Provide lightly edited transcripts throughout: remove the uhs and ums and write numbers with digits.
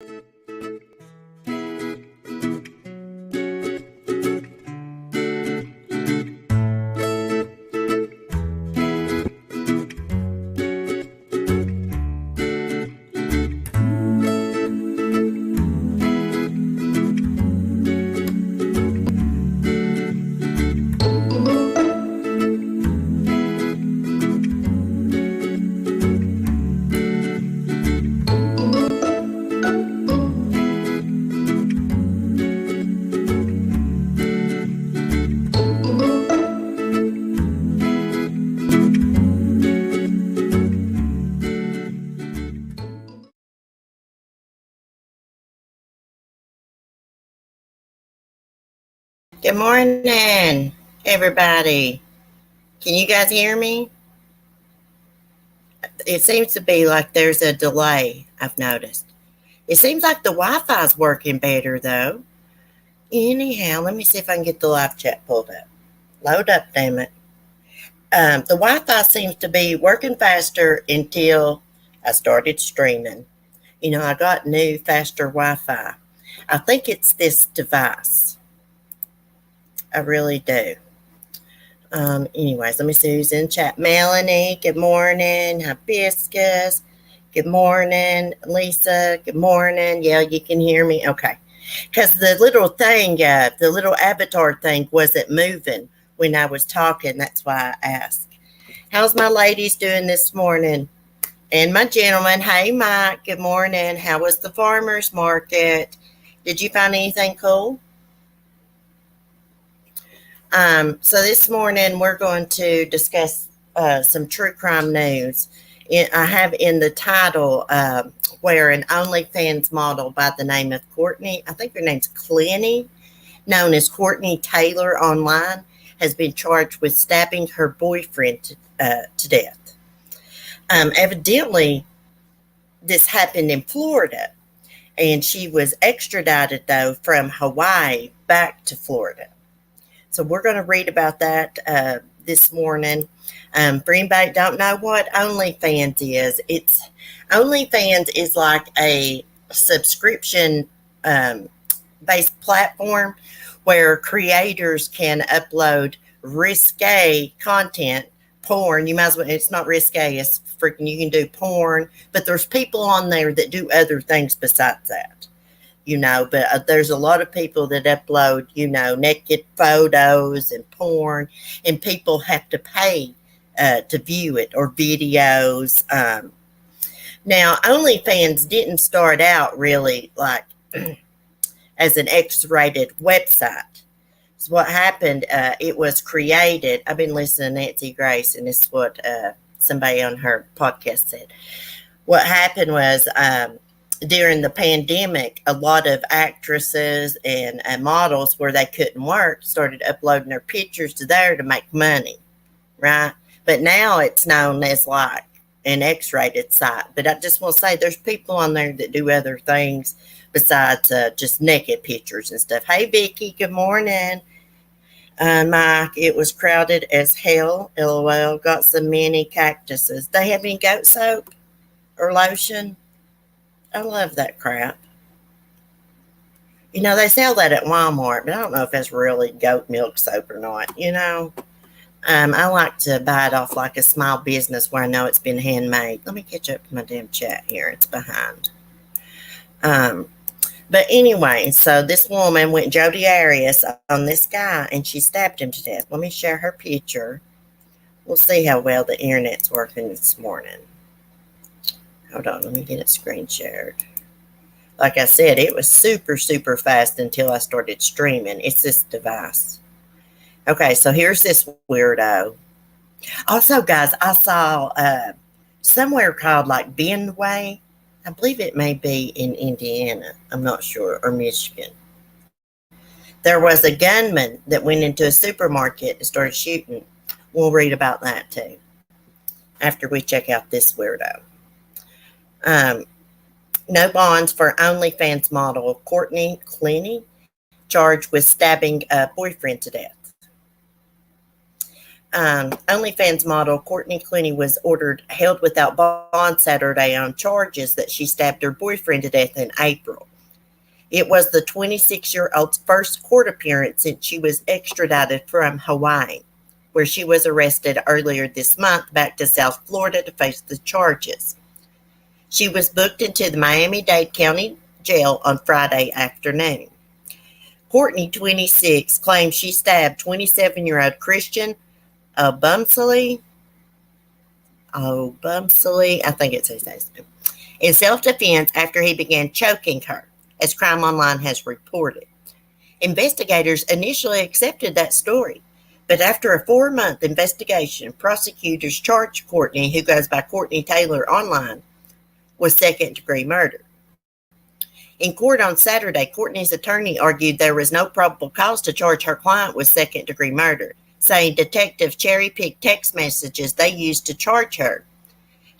Good morning, everybody. Can you guys hear me? It seems to be like there's a delay, I've noticed. It seems like the Wi-Fi is working better, though. Anyhow, let me see if I can get the live chat pulled up. Load up, damn it. The Wi-Fi seems to be working faster until I started streaming. You know, I got new, faster Wi-Fi. I think it's this device. I really do. Anyways, let me see who's in chat. Melanie, good morning. Hibiscus, good morning. Lisa, good morning. Yeah, you can hear me. Okay. Because the little thing, the little avatar thing wasn't moving when I was talking. That's why I asked. How's my ladies doing this morning? And my gentleman, hey, Mike, good morning. How was the farmer's market? Did you find anything cool? So this morning we're going to discuss some true crime news. I have in the title where an OnlyFans model by the name of Courtney, I think her name's Clenney, known as Courtney Taylor online, has been charged with stabbing her boyfriend to death. Evidently, this happened in Florida, and she was extradited, though, from Hawaii back to Florida. So we're going to read about that this morning. For anybody don't know what OnlyFans is, OnlyFans is like a subscription based platform where creators can upload risque content, porn. You might as well, it's not risque, it's freaking, you can do porn, but there's people on there that do other things besides that. But there's a lot of people that upload, naked photos and porn, and people have to pay to view it, or videos. Now, OnlyFans didn't start out really like as an X-rated website. So what happened, it was created. I've been listening to Nancy Grace, and this is what somebody on her podcast said. What happened was, during the pandemic, a lot of actresses and models where they couldn't work started uploading their pictures to there to make money, right? But now it's known as like an X-rated site. But I just want to say there's people on there that do other things besides just naked pictures and stuff. Hey, Vicky, good morning. Mike, it was crowded as hell. LOL. Got some mini cactuses. They have any goat soap or lotion? I love that crap. They sell that at Walmart, but I don't know if that's really goat milk soap or not, I like to buy it off like a small business where I know it's been handmade. Let me catch up to my damn chat here. It's behind. But anyway, so this woman went Jodi Arias on this guy, and she stabbed him to death. Let me share her picture. We'll see how well the internet's working this morning. Hold on, let me get it screen shared. Like I said, it was super, super fast until I started streaming. It's this device. Okay, so here's this weirdo. Also, guys, I saw somewhere called like Benway. I believe it may be in Indiana. I'm not sure, or Michigan. There was a gunman that went into a supermarket and started shooting. We'll read about that too after we check out this weirdo. No bonds for OnlyFans model Courtney Clenney, charged with stabbing a boyfriend to death. OnlyFans model Courtney Clenney was held without bond Saturday on charges that she stabbed her boyfriend to death in April. It was the 26-year-old's first court appearance since she was extradited from Hawaii, where she was arrested earlier this month back to South Florida to face the charges. She was booked into the Miami-Dade County Jail on Friday afternoon. Courtney, 26, claimed she stabbed 27-year-old Christian Bumsley, I think it says, in self-defense after he began choking her, as Crime Online has reported. Investigators initially accepted that story, but after a 4-month investigation, prosecutors charged Courtney, who goes by Courtney Taylor online, with second-degree murder. In court on Saturday, Courtney's attorney argued there was no probable cause to charge her client with second-degree murder, saying detectives cherry-picked text messages they used to charge her,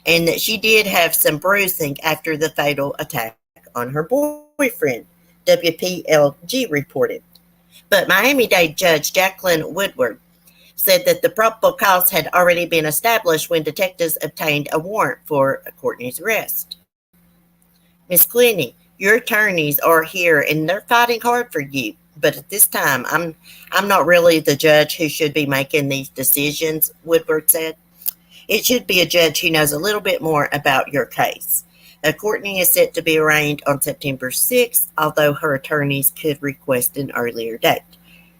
and that she did have some bruising after the fatal attack on her boyfriend, WPLG reported. But Miami-Dade Judge Jacqueline Woodward said that the probable cause had already been established when detectives obtained a warrant for Courtney's arrest. Miss Clenney, your attorneys are here and they're fighting hard for you. But at this time, I'm not really the judge who should be making these decisions, Woodward said. It should be a judge who knows a little bit more about your case. Courtney is set to be arraigned on September 6th, although her attorneys could request an earlier date.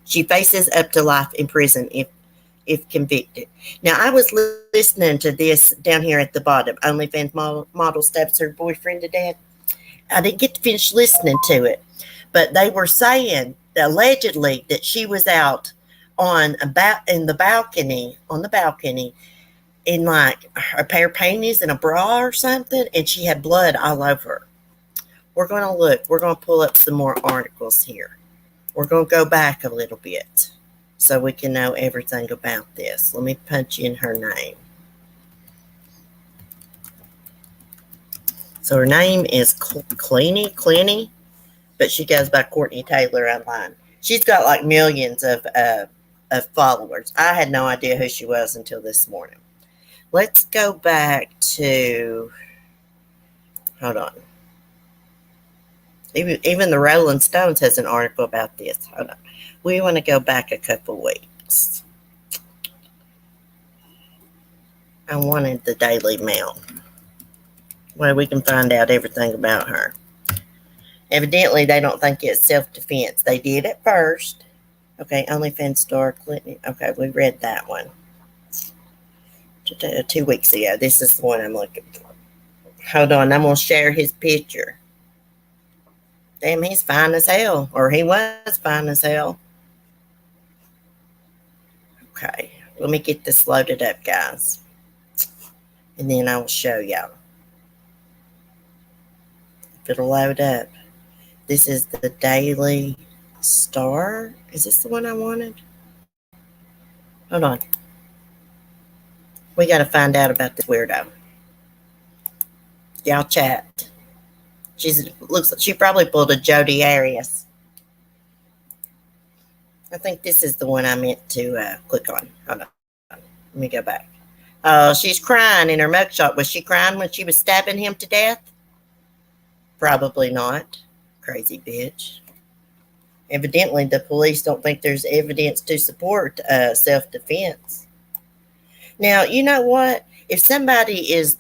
She faces up to life in prison if convicted. Now, I was listening to this down here at the bottom. OnlyFans model stabs her boyfriend to death. I didn't get to finish listening to it, but they were saying allegedly that she was out on the balcony in like a pair of panties and a bra or something, and she had blood all over her. We're going to look. We're going to pull up some more articles here. We're going to go back a little bit so we can know everything about this. Let me punch in her name. So her name is Clenney, but she goes by Courtney Taylor online. She's got like millions of followers. I had no idea who she was until this morning. Let's go back to, hold on. Even the Rolling Stones has an article about this. Hold on. We want to go back a couple weeks. I wanted the Daily Mail, where we can find out everything about her. Evidently, they don't think it's self-defense. They did at first. Okay, OnlyFans star Clinton. Okay, we read that one 2 weeks ago. This is the one I'm looking for. Hold on, I'm going to share his picture. Damn, he's fine as hell. Or he was fine as hell. Okay, let me get this loaded up, guys. And then I will show y'all. If it'll load up. This is the Daily Star. Is this the one I wanted? Hold on. We got to find out about this weirdo. Y'all chat. Looks like she probably pulled a Jodi Arias. I think this is the one I meant to click on. Hold on. Let me go back. Oh, she's crying in her mugshot. Was she crying when she was stabbing him to death? Probably not. Crazy bitch. Evidently, the police don't think there's evidence to support self-defense. Now, you know what? If somebody's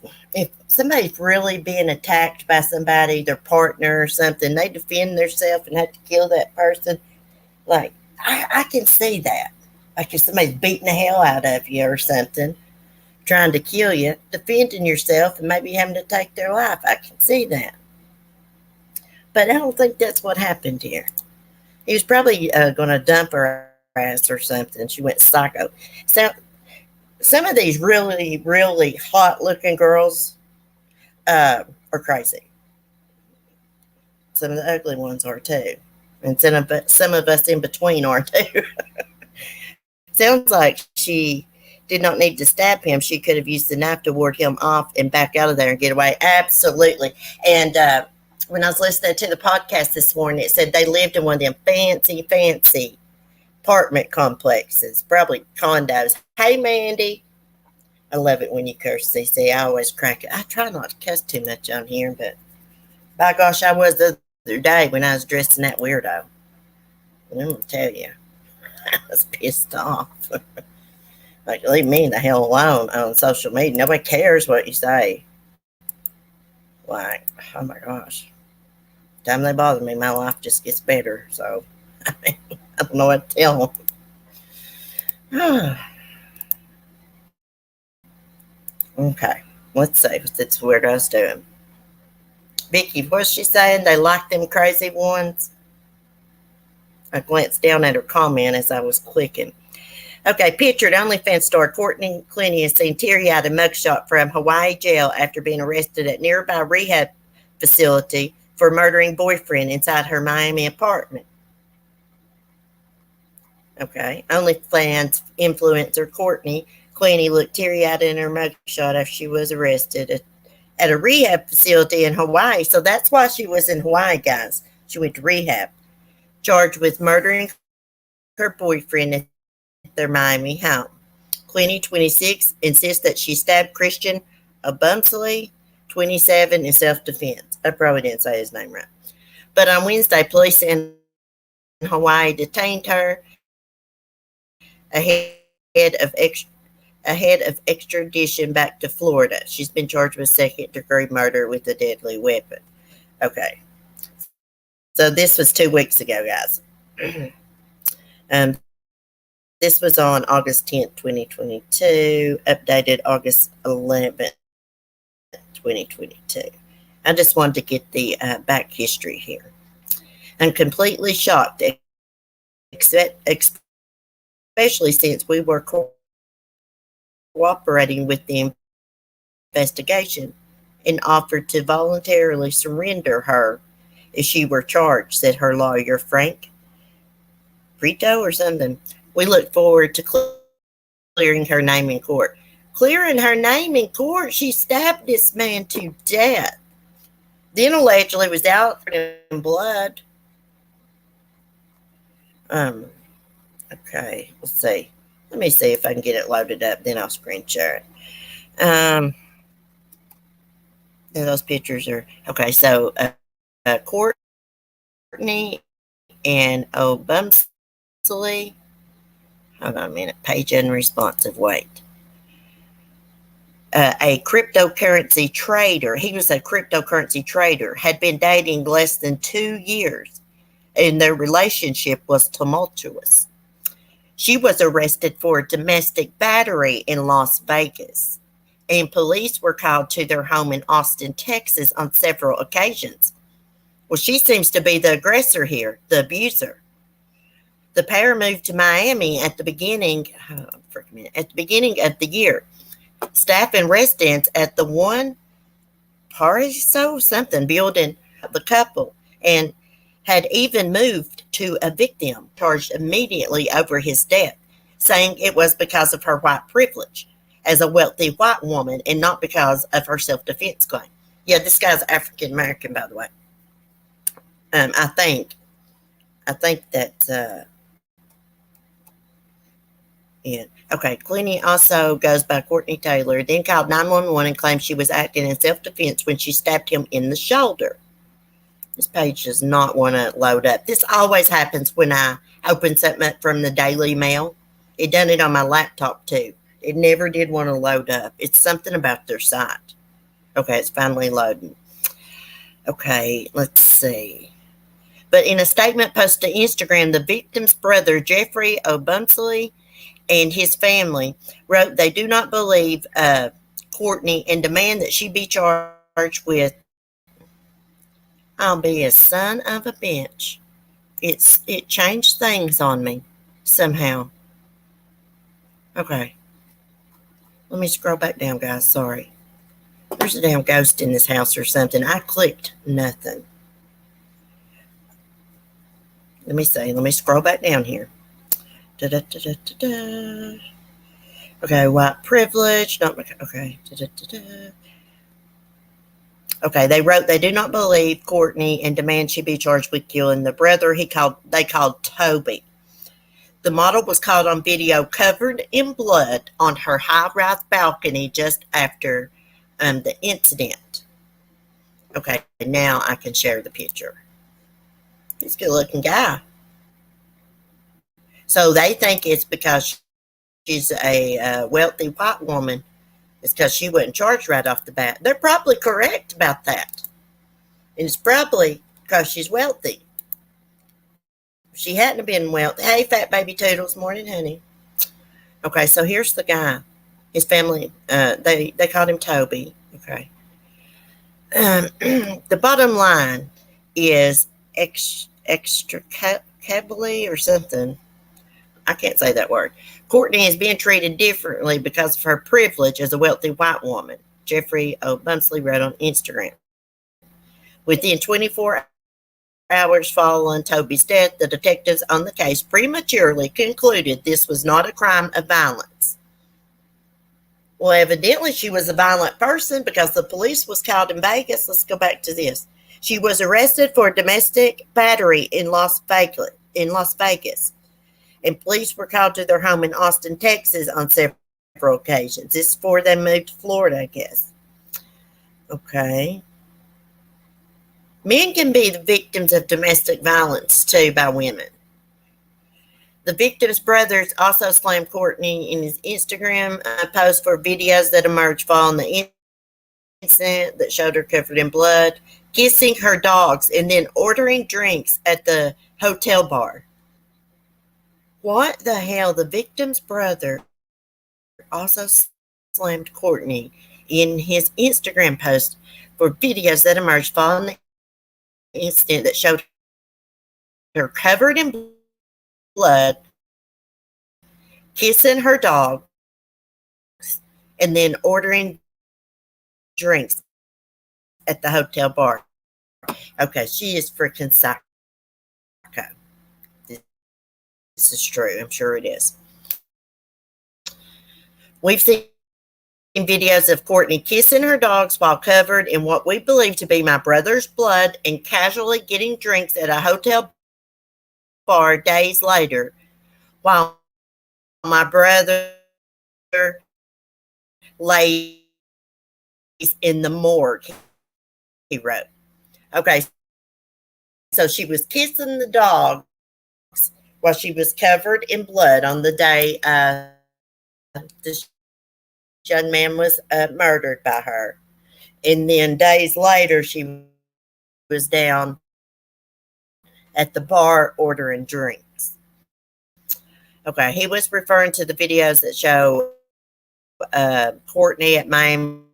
really being attacked by somebody, their partner or something, they defend themselves and have to kill that person. Like, I can see that. Like if somebody's beating the hell out of you or something, trying to kill you, defending yourself and maybe having to take their life. I can see that. But I don't think that's what happened here. He was probably going to dump her ass or something. She went psycho. So some of these really, really hot-looking girls are crazy. Some of the ugly ones are too. And some of us in between are too. Sounds like she did not need to stab him. She could have used the knife to ward him off and back out of there and get away. Absolutely. And when I was listening to the podcast this morning, it said they lived in one of them fancy apartment complexes, probably condos. Hey, Mandy. I love it when you curse, CC. I always crack it. I try not to cuss too much on here, but by gosh, I was the other day when I was dressing that weirdo. I'm going to tell you, I was pissed off. Like, leave me the hell alone on social media. Nobody cares what you say. Like, oh my gosh. Time they bother me, my life just gets better. So, I mean, I don't know what to tell them. Okay, let's see what this weirdo's doing. Vicky, what's she saying? They like them crazy ones? I glanced down at her comment as I was clicking. Okay, pictured OnlyFans star Courtney Clenney is seen teary-eyed in mugshot from Hawaii jail after being arrested at nearby rehab facility for murdering boyfriend inside her Miami apartment. Okay, OnlyFans influencer Courtney Clenney looked teary-eyed in her mugshot after she was arrested at a rehab facility in Hawaii. So that's why she was in Hawaii, guys. She went to rehab. Charged with murdering her boyfriend at their Miami home. Clenney, 26, insists that she stabbed Christian Abumsley, 27, in self-defense. I probably didn't say his name right. But on Wednesday, police in Hawaii detained her ahead of extradition back to Florida. She's been charged with second-degree murder with a deadly weapon. Okay. So this was 2 weeks ago, guys. This was on August 10th, 2022, updated August 11th, 2022. I just wanted to get the back history here. I'm completely shocked, especially since we were cooperating with the investigation and offered to voluntarily surrender her if she were charged, said her lawyer, Frank Brito or something. We look forward to clearing her name in court. Clearing her name in court? She stabbed this man to death. Then allegedly was out in blood. Okay, let's see. Let me see if I can get it loaded up. Then I'll screen share it. And those pictures are okay. So Courtney and Bumsley. Hold on a minute. Page unresponsive. Wait. A cryptocurrency trader. He was a cryptocurrency trader. Had been dating less than 2 years, and their relationship was tumultuous. She was arrested for domestic battery in Las Vegas, and police were called to their home in Austin, Texas on several occasions. Well, she seems to be the aggressor here, the abuser. The pair moved to Miami at the beginning of the year. Staff and residents at the One Paraiso something building the couple, and had even moved to a victim charged immediately over his death, saying it was because of her white privilege as a wealthy white woman and not because of her self-defense claim. Yeah, this guy's African American, by the way. I think that. Yeah. Okay, Clenney also goes by Courtney Taylor, then called 911 and claimed she was acting in self-defense when she stabbed him in the shoulder. This page does not want to load up. This always happens when I open something up from the Daily Mail. It done it on my laptop too. It never did want to load up. It's something about their site. Okay, it's finally loading. Okay, let's see. But in a statement posted to Instagram, the victim's brother, Jeffrey Obumsley, and his family wrote they do not believe Courtney and demand that she be charged with I'll be a son of a bitch. It changed things on me somehow. Okay. Let me scroll back down, guys. Sorry. There's a damn ghost in this house or something. I clicked nothing. Let me see. Let me scroll back down here. Da-da-da-da-da-da. Okay, white privilege. Not okay. Da-da-da-da. Okay, they wrote they do not believe Courtney and demand she be charged with killing the brother. They called Toby. The model was caught on video covered in blood on her high-rise balcony just after the incident. Okay, now I can share the picture. He's a good-looking guy. So they think it's because she's a wealthy white woman. It's because she wasn't charged right off the bat. They're probably correct about that. And it's probably because she's wealthy. If she hadn't been wealthy. Hey, fat baby Toodles. Morning, honey. Okay, so here's the guy. His family, they called him Toby. Okay. The bottom line is extricably or something. I can't say that word. Courtney is being treated differently because of her privilege as a wealthy white woman, Jeffrey O'Bunsley wrote on Instagram. Within 24 hours following Toby's death, the detectives on the case prematurely concluded this was not a crime of violence. Well, evidently she was a violent person because the police was called in Vegas. Let's go back to this. She was arrested for domestic battery in Las Vegas. And police were called to their home in Austin, Texas on several occasions. This is before they moved to Florida, I guess. Okay. Men can be the victims of domestic violence, too, by women. The victim's brothers also slammed Courtney in his Instagram post for videos that emerged following the incident that showed her covered in blood, kissing her dogs, and then ordering drinks at the hotel bar. What the hell? The victim's brother also slammed Courtney in his Instagram post for videos that emerged following the incident that showed her covered in blood, kissing her dog, and then ordering drinks at the hotel bar. Okay, she is freaking psycho. This is true. I'm sure it is. We've seen videos of Courtney kissing her dogs while covered in what we believe to be my brother's blood and casually getting drinks at a hotel bar days later while my brother lays in the morgue, he wrote. Okay, so she was kissing the dogs while she was covered in blood on the day this young man was murdered by her. And then days later, she was down at the bar ordering drinks. Okay, he was referring to the videos that show Courtney at Miami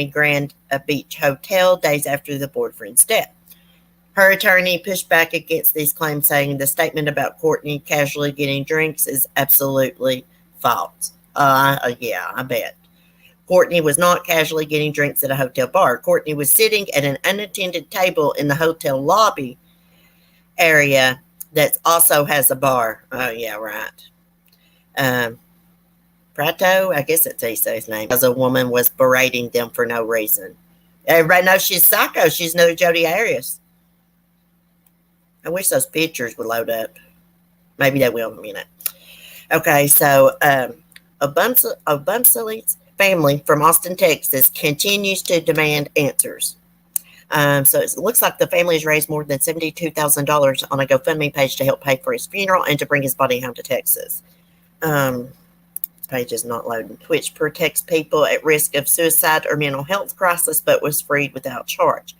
Grand Beach Hotel days after the boyfriend's death. Her attorney pushed back against these claims, saying the statement about Courtney casually getting drinks is absolutely false. Yeah, I bet. Courtney was not casually getting drinks at a hotel bar. Courtney was sitting at an unattended table in the hotel lobby area that also has a bar. Oh, yeah, right. Prato, I guess that's how you say his name, as a woman was berating them for no reason. Everybody knows she's psycho. She's no Jodi Arias. I wish those pictures would load up. Maybe they will in a minute. Okay, so O'Bunsley's family from Austin, Texas, continues to demand answers. So it looks like the family has raised more than $72,000 on a GoFundMe page to help pay for his funeral and to bring his body home to Texas. Page is not loading. Twitch protects people at risk of suicide or mental health crisis, but was freed without charge.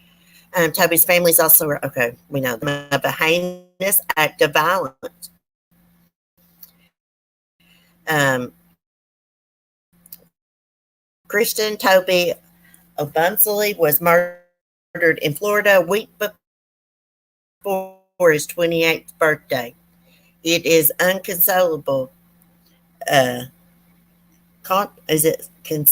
Toby's family's also, okay, we know, of a heinous act of violence. Christian Toby O'Bunsley was murdered in Florida a week before his 28th birthday. It is unconsolable. I can't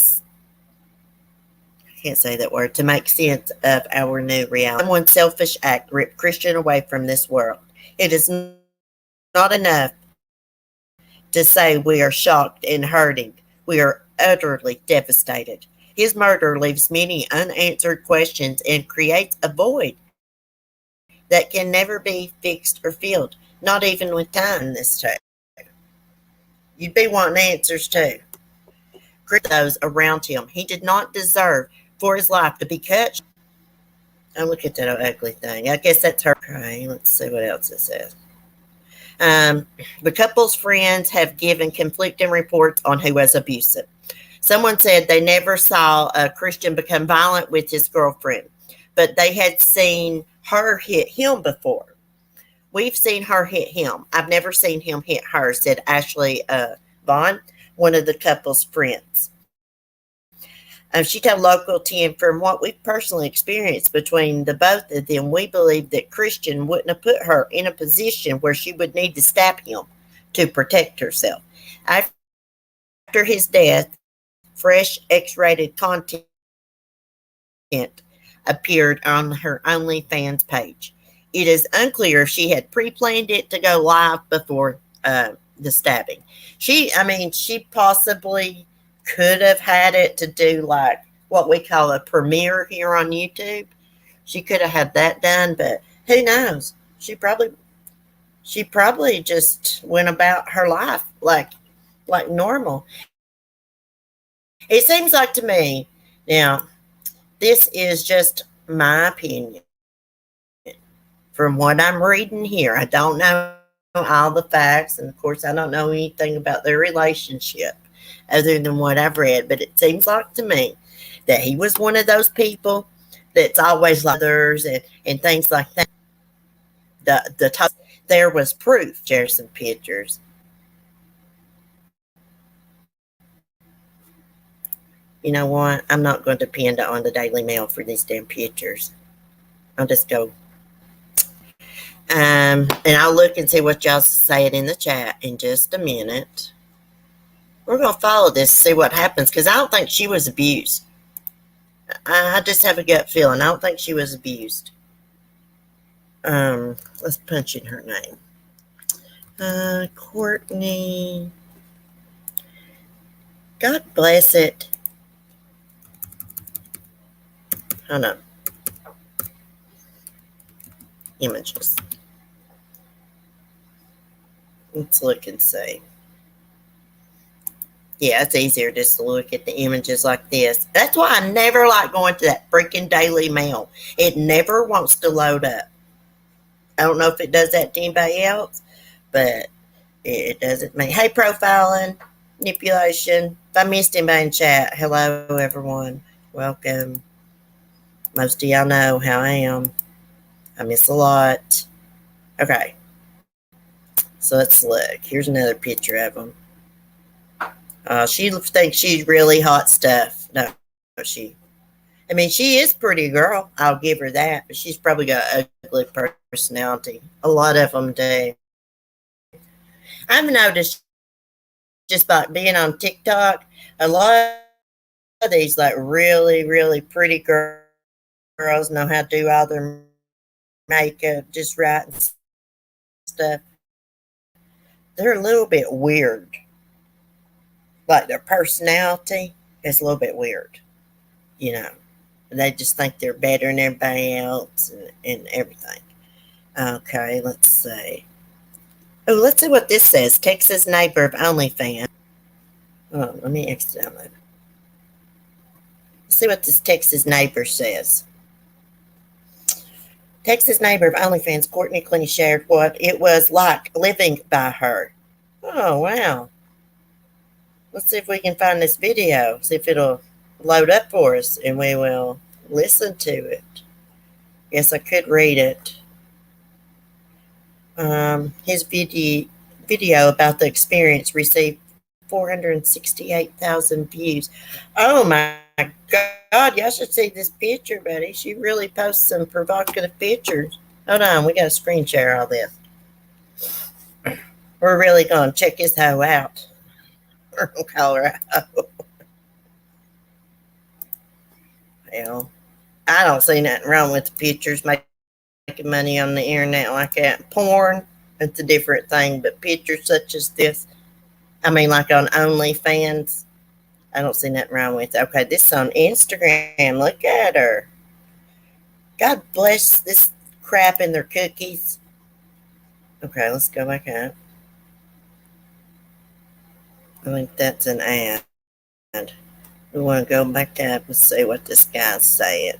say that word, to make sense of our new reality. Someone's selfish act ripped Christian away from this world. It is not enough to say we are shocked and hurting. We are utterly devastated. His murder leaves many unanswered questions and creates a void that can never be fixed or filled, not even with time in this You'd be wanting answers too. Those around him. He did not deserve for his life to be cut. Oh, look at that ugly thing. I guess that's her. Okay, let's see what else it says. Um, the couple's friends have given conflicting reports on who was abusive. Someone said they never saw a Christian become violent with his girlfriend, but they had seen her hit him before. We've seen her hit him. I've never seen him hit her, said Ashley Vaughn, one of the couple's friends. She told Local 10, from what we've personally experienced between the both of them, we believe that Christian wouldn't have put her in a position where she would need to stab him to protect herself. After his death, fresh X-rated content appeared on her OnlyFans page. It is unclear if she had pre-planned it to go live before the stabbing. She possibly could have had it to do like what we call a premiere here on YouTube. She could have had that done, but who knows? She probably just went about her life like normal. It seems like to me, now, this is just my opinion. From what I'm reading here, I don't know all the facts, and of course, I don't know anything about their relationship other than what I've read, but it seems like to me that he was one of those people that's always like others and things like that. There was proof. Share some pictures. You know what? I'm not going to depend on the Daily Mail for these damn pictures. I'll just go. And I'll look and see what y'all saying in the chat in just a minute. We're going to follow this, see what happens, because I don't think she was abused. I just have a gut feeling. I don't think she was abused. Let's punch in her name. Courtney. God bless it. Hold on. Images. Let's look and see. Yeah, it's easier just to look at the images like this. That's why I never like going to that freaking Daily Mail. It never wants to load up. I don't know if it does that to anybody else, but it doesn't mean. Hey, profiling, manipulation. If I missed anybody in chat, hello, everyone. Welcome. Most of y'all know how I am. I miss a lot. Okay. So let's look. Here's another picture of them. She thinks she's really hot stuff. No, she is a pretty girl. I'll give her that. But she's probably got an ugly personality. A lot of them do. I've noticed just by being on TikTok, a lot of these like really, really pretty girls know how to do all their makeup just right and stuff. They're a little bit weird. Like their personality is a little bit weird, you know. They just think they're better than everybody else and everything. Okay, let's see. Oh, let's see what this says. Texas neighbor of OnlyFans. Oh, let me exit download. Let's see what this Texas neighbor says. Texas neighbor of OnlyFans, Courtney Clenney, shared what it was like living by her. Oh, wow. Let's see if we can find this video. See if it'll load up for us, and we will listen to it. Yes, I could read it. His video about the experience received 468,000 views. Oh my God, y'all should see this picture, buddy. She really posts some provocative pictures. Hold on, we got to screen share all this. We're really going to check this hoe out. From Colorado. Well, I don't see nothing wrong with the pictures making money on the internet like that. Porn, it's a different thing, but pictures such as this, like on OnlyFans, I don't see nothing wrong with it. Okay, this is on Instagram. Look at her. God bless this crap in their cookies. Okay, let's go back up. I think that's an ad. We want to go back up and see what this guy's saying.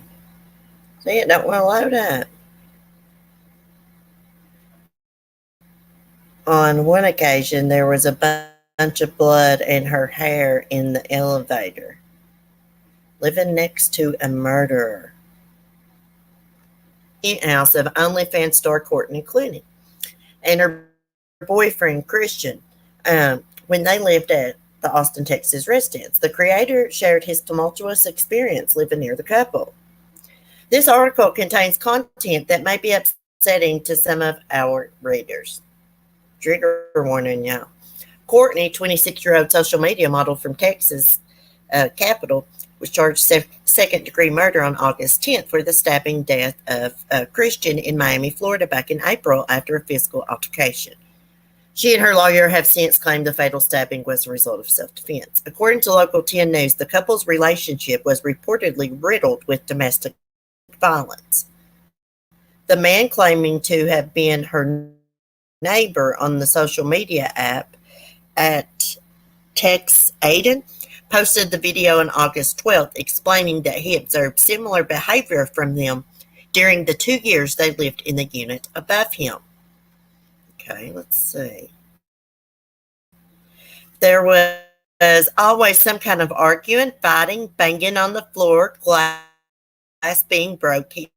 See, it don't want to load up. On one occasion, there was a bunch of blood and her hair in the elevator. Living next to a murderer. House of OnlyFans star Courtney Clenney and her boyfriend Christian when they lived at the Austin, Texas residence. The creator shared his tumultuous experience living near the couple. This article contains content that may be upsetting to some of our readers. Trigger warning, y'all. Courtney, 26-year-old social media model from Texas capital, was charged second-degree murder on August 10th for the stabbing death of a Christian in Miami, Florida back in April after a physical altercation. She and her lawyer have since claimed the fatal stabbing was a result of self-defense. According to local 10 News, the couple's relationship was reportedly riddled with domestic violence. The man claiming to have been her neighbor on the social media app at Tex Aiden posted the video on August 12th explaining that he observed similar behavior from them during the 2 years they lived in the unit above him. Okay, let's see. There was always some kind of arguing, fighting, banging on the floor, glass being broke, he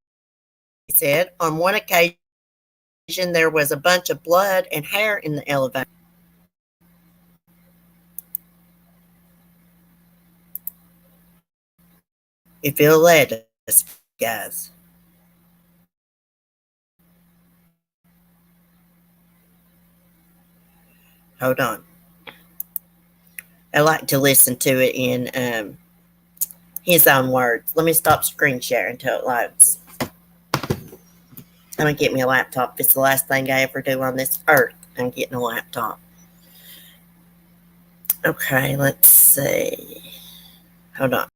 said. On one occasion, there was a bunch of blood and hair in the elevator. If you'll let us, guys. Hold on. I like to listen to it in his own words. Let me stop screen sharing until it loads. I'm going to get me a laptop. It's the last thing I ever do on this earth. I'm getting a laptop. Okay, let's see. Hold on.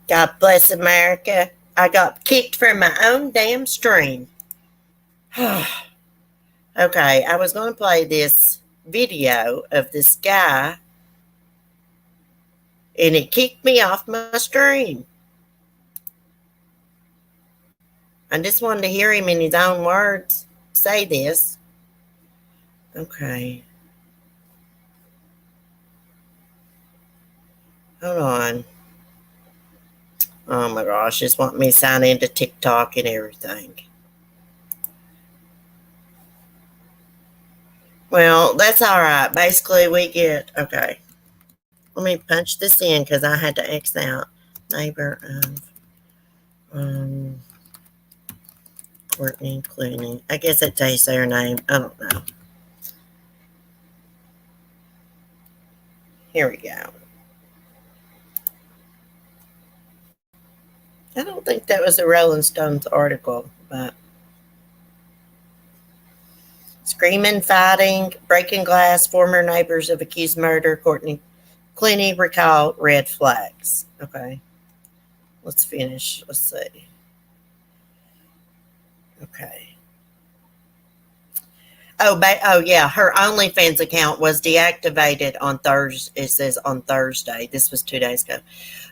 God bless America. I got kicked from my own damn stream. Okay, I was going to play this video of this guy, and it kicked me off my stream. I just wanted to hear him in his own words say this. Okay. Hold on. Oh my gosh, just want me to sign into TikTok and everything. Well, that's all right. Basically, we get, okay. Let me punch this in because I had to X out. Neighbor of Courtney Clenney. I guess it takes their name. I don't know. Here we go. I don't think that was a Rolling Stones article, but screaming, fighting, breaking glass, former neighbors of accused murder, Courtney Clenney recalled red flags. Okay. Let's finish. Let's see. Okay. Oh yeah, her OnlyFans account was deactivated on Thursday. It says on Thursday. This was 2 days ago,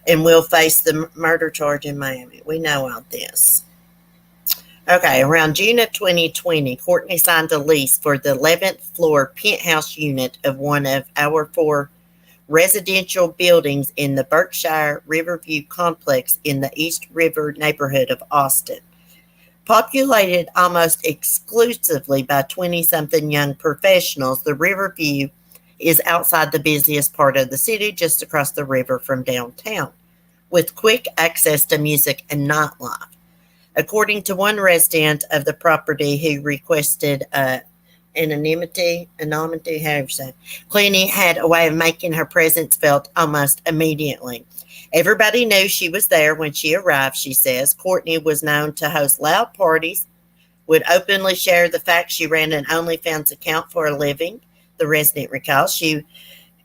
and will face the murder charge in Miami. We know all this. Okay, around June of 2020, Courtney signed a lease for the 11th floor penthouse unit of one of our 4 residential buildings in the Berkshire Riverview complex in the East River neighborhood of Austin. Populated almost exclusively by 20-something young professionals, the Riverview is outside the busiest part of the city, just across the river from downtown. with quick access to music and nightlife. According to one resident of the property who requested anonymity, however you say, Clenney had a way of making her presence felt almost immediately. Everybody knew she was there when she arrived, she says. Courtney was known to host loud parties, would openly share the fact she ran an OnlyFans account for a living. The resident recalls she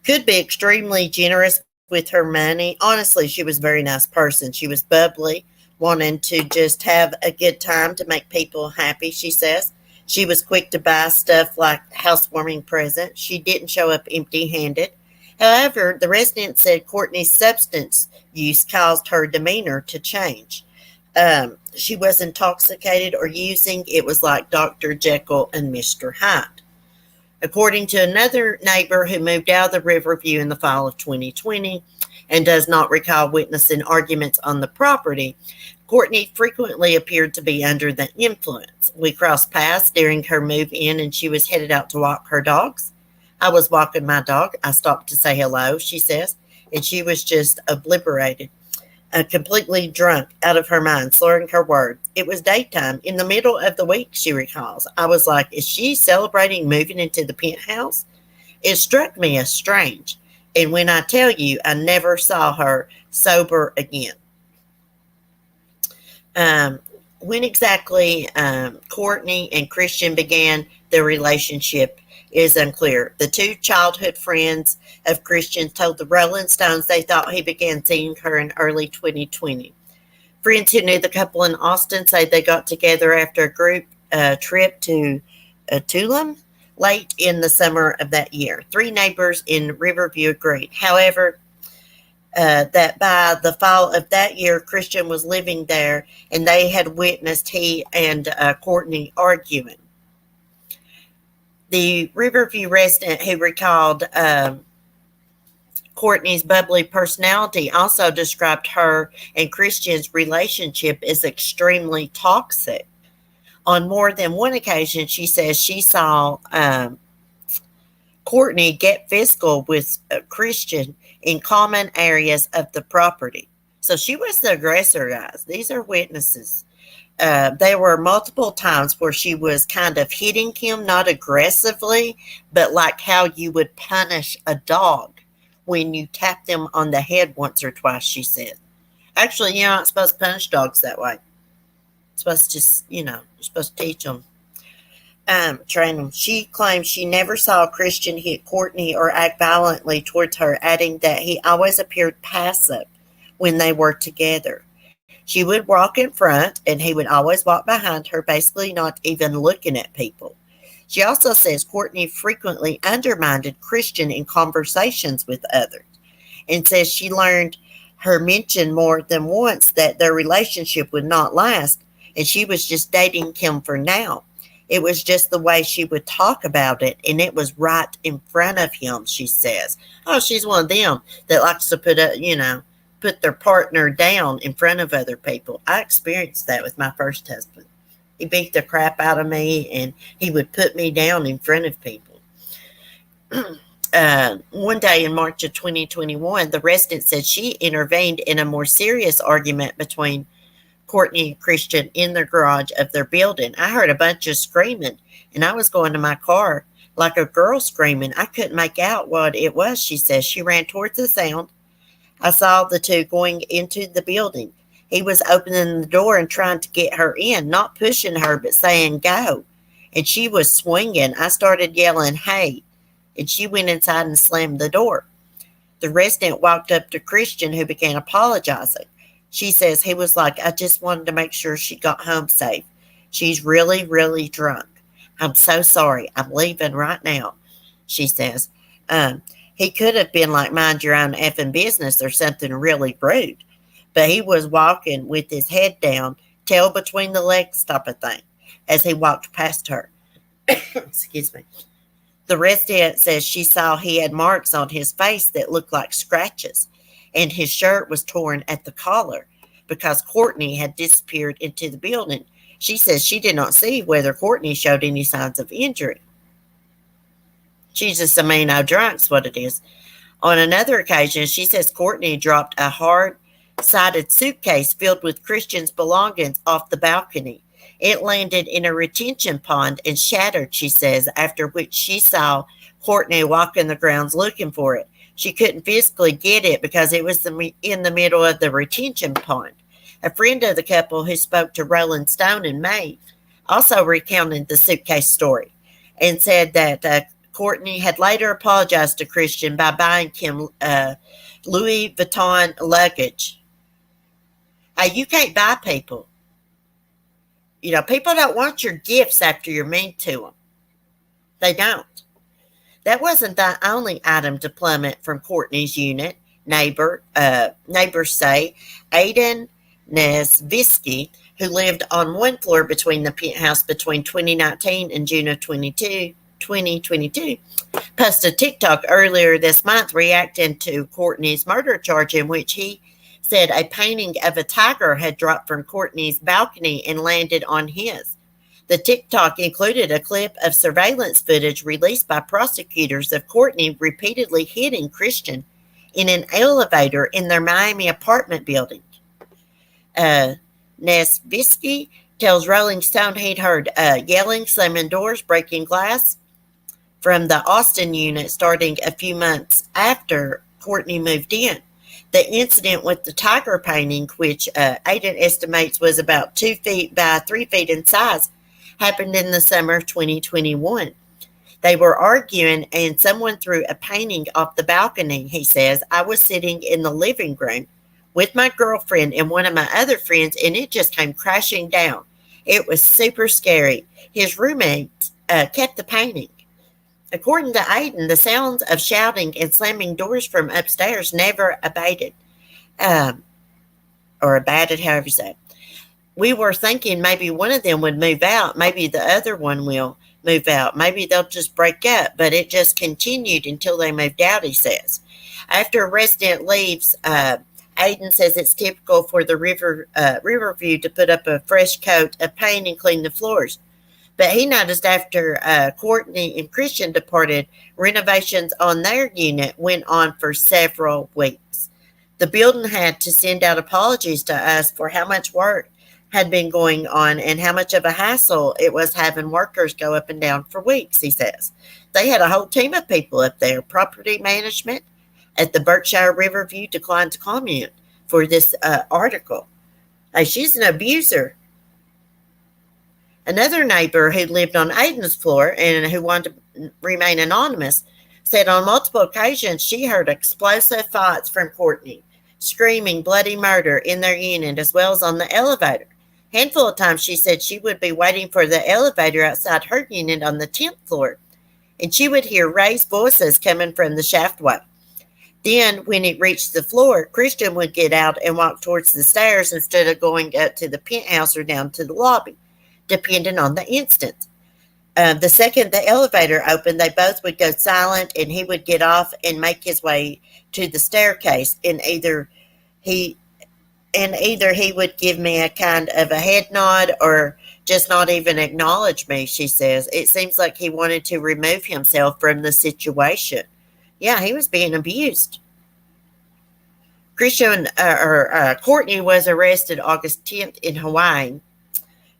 could be extremely generous with her money. Honestly, she was a very nice person. She was bubbly, wanting to just have a good time to make people happy, she says. She was quick to buy stuff like housewarming presents. She didn't show up empty handed. However, the resident said Courtney's substance use caused her demeanor to change. She was intoxicated or using. It was like Dr. Jekyll and Mr. Hyde. According to another neighbor who moved out of the Riverview in the fall of 2020 and does not recall witnessing arguments on the property, Courtney frequently appeared to be under the influence. We crossed paths during her move in and she was headed out to walk her dogs. I was walking my dog. I stopped to say hello, she says, and she was just obliterated, completely drunk, out of her mind, slurring her words. It was daytime, in the middle of the week, she recalls. I was like, is she celebrating moving into the penthouse? It struck me as strange, and when I tell you, I never saw her sober again. When exactly Courtney and Christian began their relationship is unclear. The two childhood friends of Christian told the Rolling Stones they thought he began seeing her in early 2020. Friends who knew the couple in Austin say they got together after a group trip to Tulum late in the summer of that year. Three neighbors in Riverview agreed. However, that by the fall of that year, Christian was living there and they had witnessed he and Courtney arguing. The Riverview resident who recalled Courtney's bubbly personality also described her and Christian's relationship as extremely toxic. On more than one occasion, she says she saw Courtney get physical with Christian in common areas of the property. So she was the aggressor, guys. These are witnesses. There were multiple times where she was kind of hitting him, not aggressively, but like how you would punish a dog when you tap them on the head once or twice, she said. Actually, you're not supposed to punish dogs that way. You're supposed to just, you're supposed to teach them, train them. She claims she never saw Christian hit Courtney or act violently towards her, adding that he always appeared passive when they were together. She would walk in front and he would always walk behind her, basically not even looking at people. She also says Courtney frequently undermined Christian in conversations with others and says she learned her mention more than once that their relationship would not last and she was just dating him for now. It was just the way she would talk about it, and it was right in front of him, she says. Oh, she's one of them that likes to put their partner down in front of other people. I experienced that with my first husband. He beat the crap out of me, and he would put me down in front of people. One day in March of 2021, the resident said she intervened in a more serious argument between Courtney and Christian in the garage of their building. I heard a bunch of screaming, and I was going to my car like a girl screaming. I couldn't make out what it was, she says. She ran towards the sound. I saw the two going into the building. He was opening the door and trying to get her in, not pushing her, but saying, go. And she was swinging. I started yelling, hey. And she went inside and slammed the door. The resident walked up to Christian, who began apologizing. She says he was like, I just wanted to make sure she got home safe. She's really, really drunk. I'm so sorry. I'm leaving right now, she says. He could have been like, mind your own effing business or something really rude. But he was walking with his head down, tail between the legs type of thing, as he walked past her. Excuse me. The resident says she saw he had marks on his face that looked like scratches, and his shirt was torn at the collar because Courtney had disappeared into the building. She says she did not see whether Courtney showed any signs of injury. She's just a mean old drunk's what it is. On another occasion, she says Courtney dropped a hard sided suitcase filled with Christian's belongings off the balcony. It landed in a retention pond and shattered, she says, after which she saw Courtney walking the grounds looking for it. She couldn't physically get it because it was in the middle of the retention pond. A friend of the couple who spoke to Rolling Stone in May also recounted the suitcase story and said that Courtney had later apologized to Christian by buying him Louis Vuitton luggage. Hey, you can't buy people. You know, people don't want your gifts after you're mean to them. They don't. That wasn't the only item to plummet from Courtney's unit. Neighbors say Aidan Nesvisky, who lived on one floor between the penthouse between 2019 and June of 2022, posted a TikTok earlier this month reacting to Courtney's murder charge, in which he said a painting of a tiger had dropped from Courtney's balcony and landed on his. The TikTok included a clip of surveillance footage released by prosecutors of Courtney repeatedly hitting Christian in an elevator in their Miami apartment building. Nesvisky tells Rolling Stone he'd heard yelling, slamming doors, breaking glass from the Austin unit starting a few months after Courtney moved in. The incident with the tiger painting, which Aidan estimates was about 2 feet by 3 feet in size, happened in the summer of 2021. They were arguing and someone threw a painting off the balcony, he says. I was sitting in the living room with my girlfriend and one of my other friends, and it just came crashing down. It was super scary. His roommate kept the painting. According to Aidan, the sounds of shouting and slamming doors from upstairs never abated. Or abated, however you say it. We were thinking maybe one of them would move out. Maybe the other one will move out. Maybe they'll just break up. But it just continued until they moved out, he says. After a resident leaves, Aidan says it's typical for the Riverview to put up a fresh coat of paint and clean the floors. But he noticed after Courtney and Christian departed, renovations on their unit went on for several weeks. The building had to send out apologies to us for how much work had been going on and how much of a hassle it was having workers go up and down for weeks, he says. They had a whole team of people up there. Property management at the Berkshire Riverview declined to comment for this article. Hey, she's an abuser. Another neighbor who lived on Aidan's floor and who wanted to remain anonymous said on multiple occasions she heard explosive fights from Courtney, screaming bloody murder in their unit as well as on the elevator. Handful of times she said she would be waiting for the elevator outside her unit on the 10th floor, and she would hear raised voices coming from the shaftway. Then, when it reached the floor, Christian would get out and walk towards the stairs instead of going up to the penthouse or down to the lobby, depending on the instance. The second the elevator opened, they both would go silent, and he would get off and make his way to the staircase, and either he would give me a kind of a head nod or just not even acknowledge me, she says. It seems like he wanted to remove himself from the situation. Yeah, he was being abused. Courtney was arrested August 10th in Hawaii,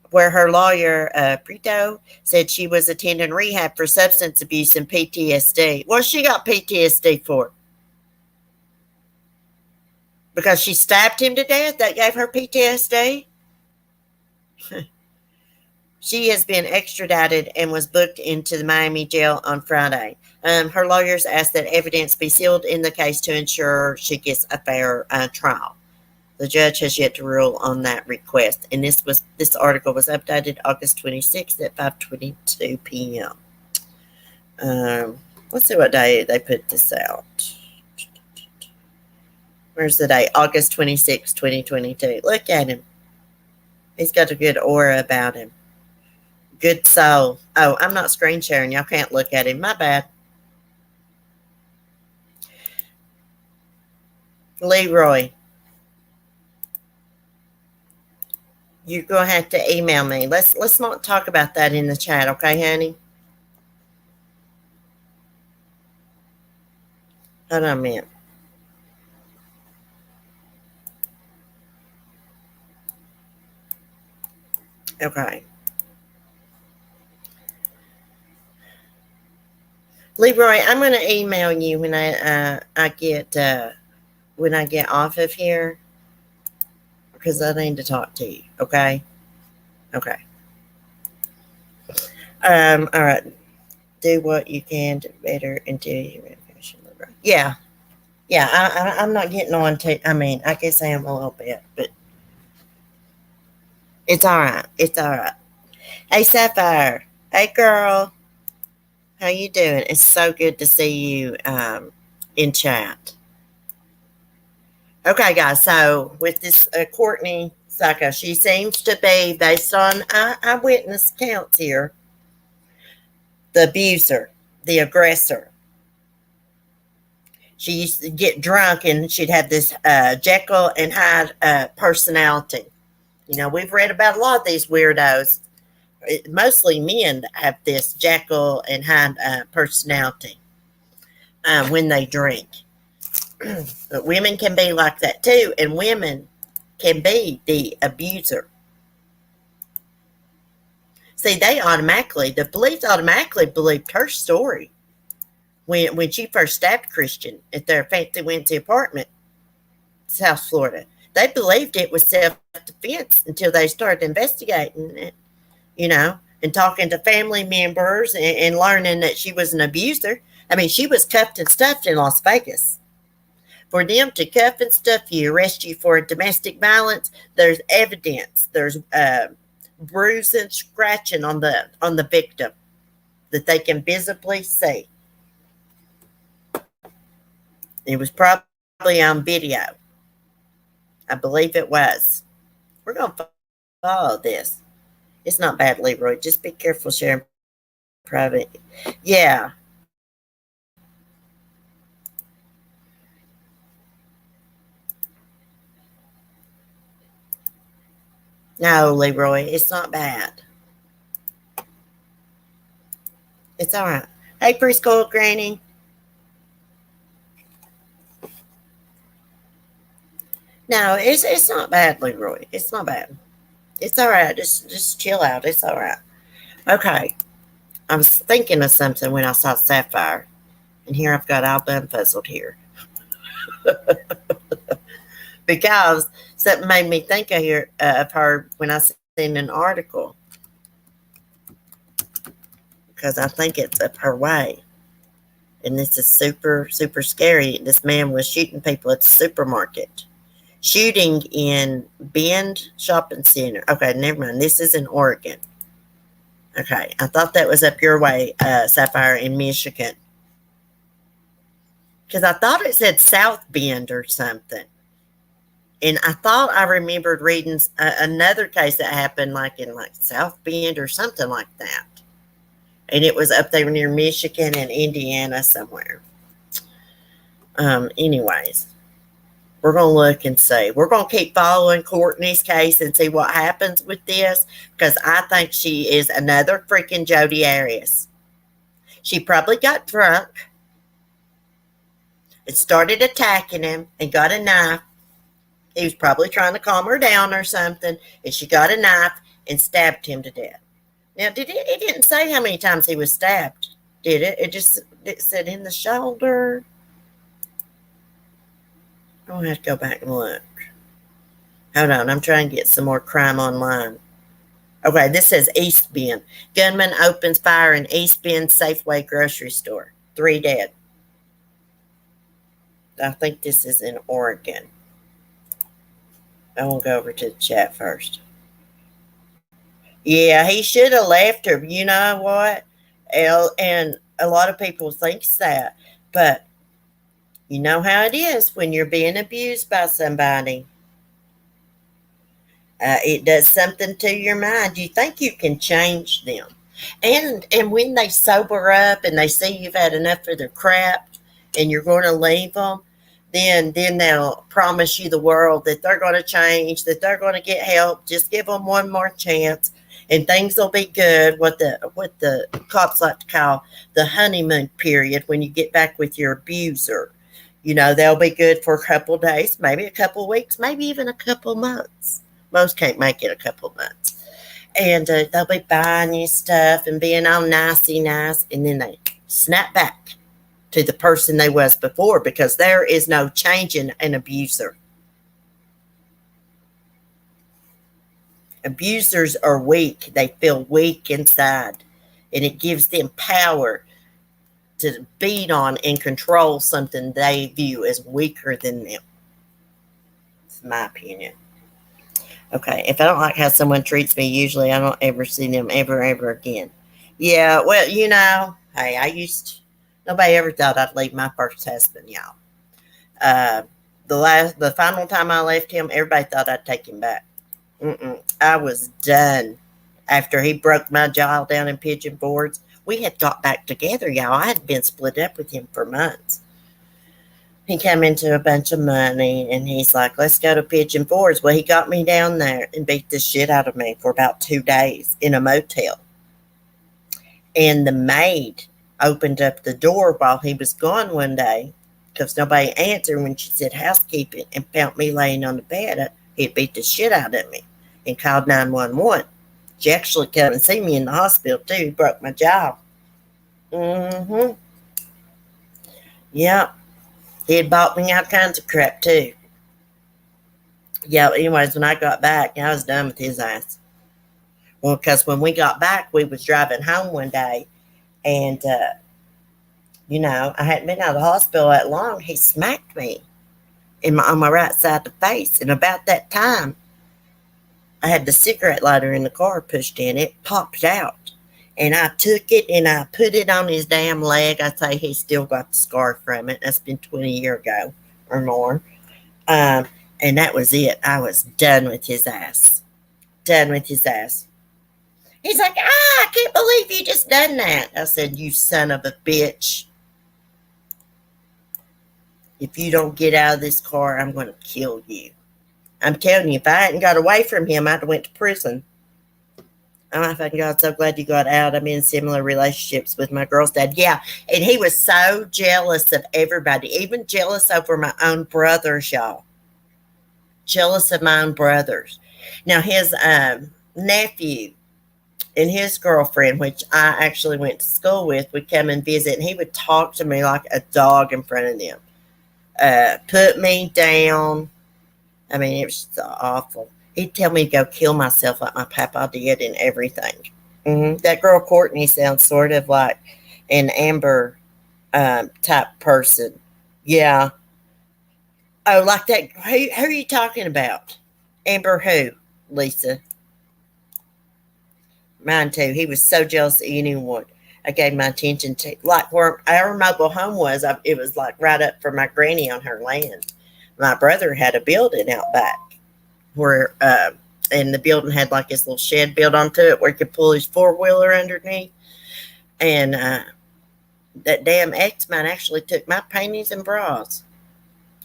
where her lawyer, Prito, said she was attending rehab for substance abuse and PTSD. What she got PTSD for? Because she stabbed him to death? That gave her PTSD? She has been extradited and was booked into the Miami jail on Friday. Her lawyers asked that evidence be sealed in the case to ensure she gets a fair trial. The judge has yet to rule on that request. And this article was updated August 26th at 5:22 p.m. Let's see what day they put this out. Where's the date? August 26th, 2022. Look at him. He's got a good aura about him. Good soul. Oh, I'm not screen sharing. Y'all can't look at him. My bad. Leroy. You're going to have to email me. Let's not talk about that in the chat, okay, honey? Hold on a minute. Okay. Leroy, I'm going to email you when I get off of here because I need to talk to you. Okay. Okay. All right. Do what you can to better until you Leroy. Yeah. Yeah. I'm not getting on to. I mean, I guess I am a little bit, but it's all right. It's all right. Hey, Sapphire. Hey, girl. How you doing? It's so good to see you in chat. Okay, guys. So with this Courtney psycho, she seems to be, based on eyewitness accounts here, the abuser, the aggressor. She used to get drunk and she'd have this Jekyll and Hyde personality. You know, we've read about a lot of these weirdos. Mostly men that have this Jekyll and Hyde personality when they drink. But women can be like that too, and women can be the abuser. See, the police automatically believed her story when she first stabbed Christian at their fancy fancy apartment, South Florida. They believed it was self-defense until they started investigating it, and talking to family members and learning that she was an abuser. I mean, she was cuffed and stuffed in Las Vegas. For them to cuff and stuff you, arrest you for domestic violence, there's evidence. There's bruising, scratching on the victim that they can visibly see. It was probably on video. I believe it was. We're going to follow this. It's not bad, Leroy. Just be careful sharing private. Yeah. No, Leroy, it's not bad. It's all right. Hey, preschool granny. No, it's not bad, Leroy. It's not bad. It's all right. Just chill out. It's all right. Okay. I was thinking of something when I saw Sapphire, and here I've got all bumfuzzled here. Because something made me think of her when I seen an article. Because I think it's up her way. And this is super, super scary. This man was shooting people at the supermarket. Shooting in Bend Shopping Center. Okay, never mind. This is in Oregon. Okay, I thought that was up your way, Sapphire, in Michigan. Because I thought it said South Bend or something. And I thought I remembered reading another case that happened in South Bend or something like that. And it was up there near Michigan and Indiana somewhere. Anyways, we're going to look and see. We're going to keep following Courtney's case and see what happens with this, because I think she is another freaking Jodi Arias. She probably got drunk and started attacking him and got a knife. He was probably trying to calm her down or something, and she got a knife and stabbed him to death. Now, it didn't say how many times he was stabbed, did it? It said in the shoulder. I'll have to go back and look. Hold on, I'm trying to get some more crime online. Okay, this says East Bend. Gunman opens fire in East Bend Safeway grocery store. 3 dead. I think this is in Oregon. I will go over to the chat first. Yeah, he should have left her. You know what? And a lot of people think that. But you know how it is when you're being abused by somebody. It does something to your mind. You think you can change them. And when they sober up and they see you've had enough of their crap and you're going to leave them, then they'll promise you the world that they're going to change, that they're going to get help. Just give them one more chance and things will be good. What the cops like to call the honeymoon period, when you get back with your abuser. They'll be good for a couple of days, maybe a couple of weeks, maybe even a couple of months. Most can't make it a couple of months. And they'll be buying you stuff and being all nicey nice, and then they snap back to the person they was before, because there is no changing an abuser. Abusers are weak. They feel weak inside, and it gives them power to beat on and control something they view as weaker than them. It's my opinion. Okay, if I don't like how someone treats me, usually I don't ever see them ever again. Yeah, well, hey, nobody ever thought I'd leave my first husband, y'all. Uh, the final time I left him, everybody thought I'd take him back. I was done after he broke my jaw down in pigeon boards. We had got back together, y'all. I had been split up with him for months. He came into a bunch of money, and he's like, let's go to Pigeon Forge. Well, he got me down there and beat the shit out of me for about 2 days in a motel. And the maid opened up the door while he was gone one day, because nobody answered when she said housekeeping, and found me laying on the bed. He beat the shit out of me and called 911. She actually came and see me in the hospital, too. He broke my jaw. Yep. He had bought me all kinds of crap, too. Yeah, anyways, when I got back, I was done with his ass. Well, because when we got back, we was driving home one day, and, I hadn't been out of the hospital that long. He smacked me on my right side of the face, and about that time, I had the cigarette lighter in the car pushed in. It popped out. And I took it and I put it on his damn leg. I say he still got the scar from it. That's been 20 years ago or more. And that was it. I was done with his ass. Done with his ass. He's like, I can't believe you just done that. I said, you son of a bitch. If you don't get out of this car, I'm going to kill you. I'm telling you, if I hadn't got away from him, I'd have went to prison. Oh my fucking God, so glad you got out. I'm in similar relationships with my girl's dad. Yeah, and he was so jealous of everybody, even jealous over my own brothers, y'all. Jealous of my own brothers. Now, his nephew and his girlfriend, which I actually went to school with, would come and visit, and he would talk to me like a dog in front of them. Put me down. I mean, it was just awful. He'd tell me to go kill myself like my papa did and everything. That girl Courtney sounds sort of like an Amber type person. Yeah. Oh, like that. Who are you talking about? Amber who, Lisa? Mine too. He was so jealous of anyone I gave my attention to. Like where our mobile home was, it was like right up for my granny on her land. My brother had a building out back where, and the building had like this little shed built onto it where he could pull his four-wheeler underneath. And that damn ex-man actually took my panties and bras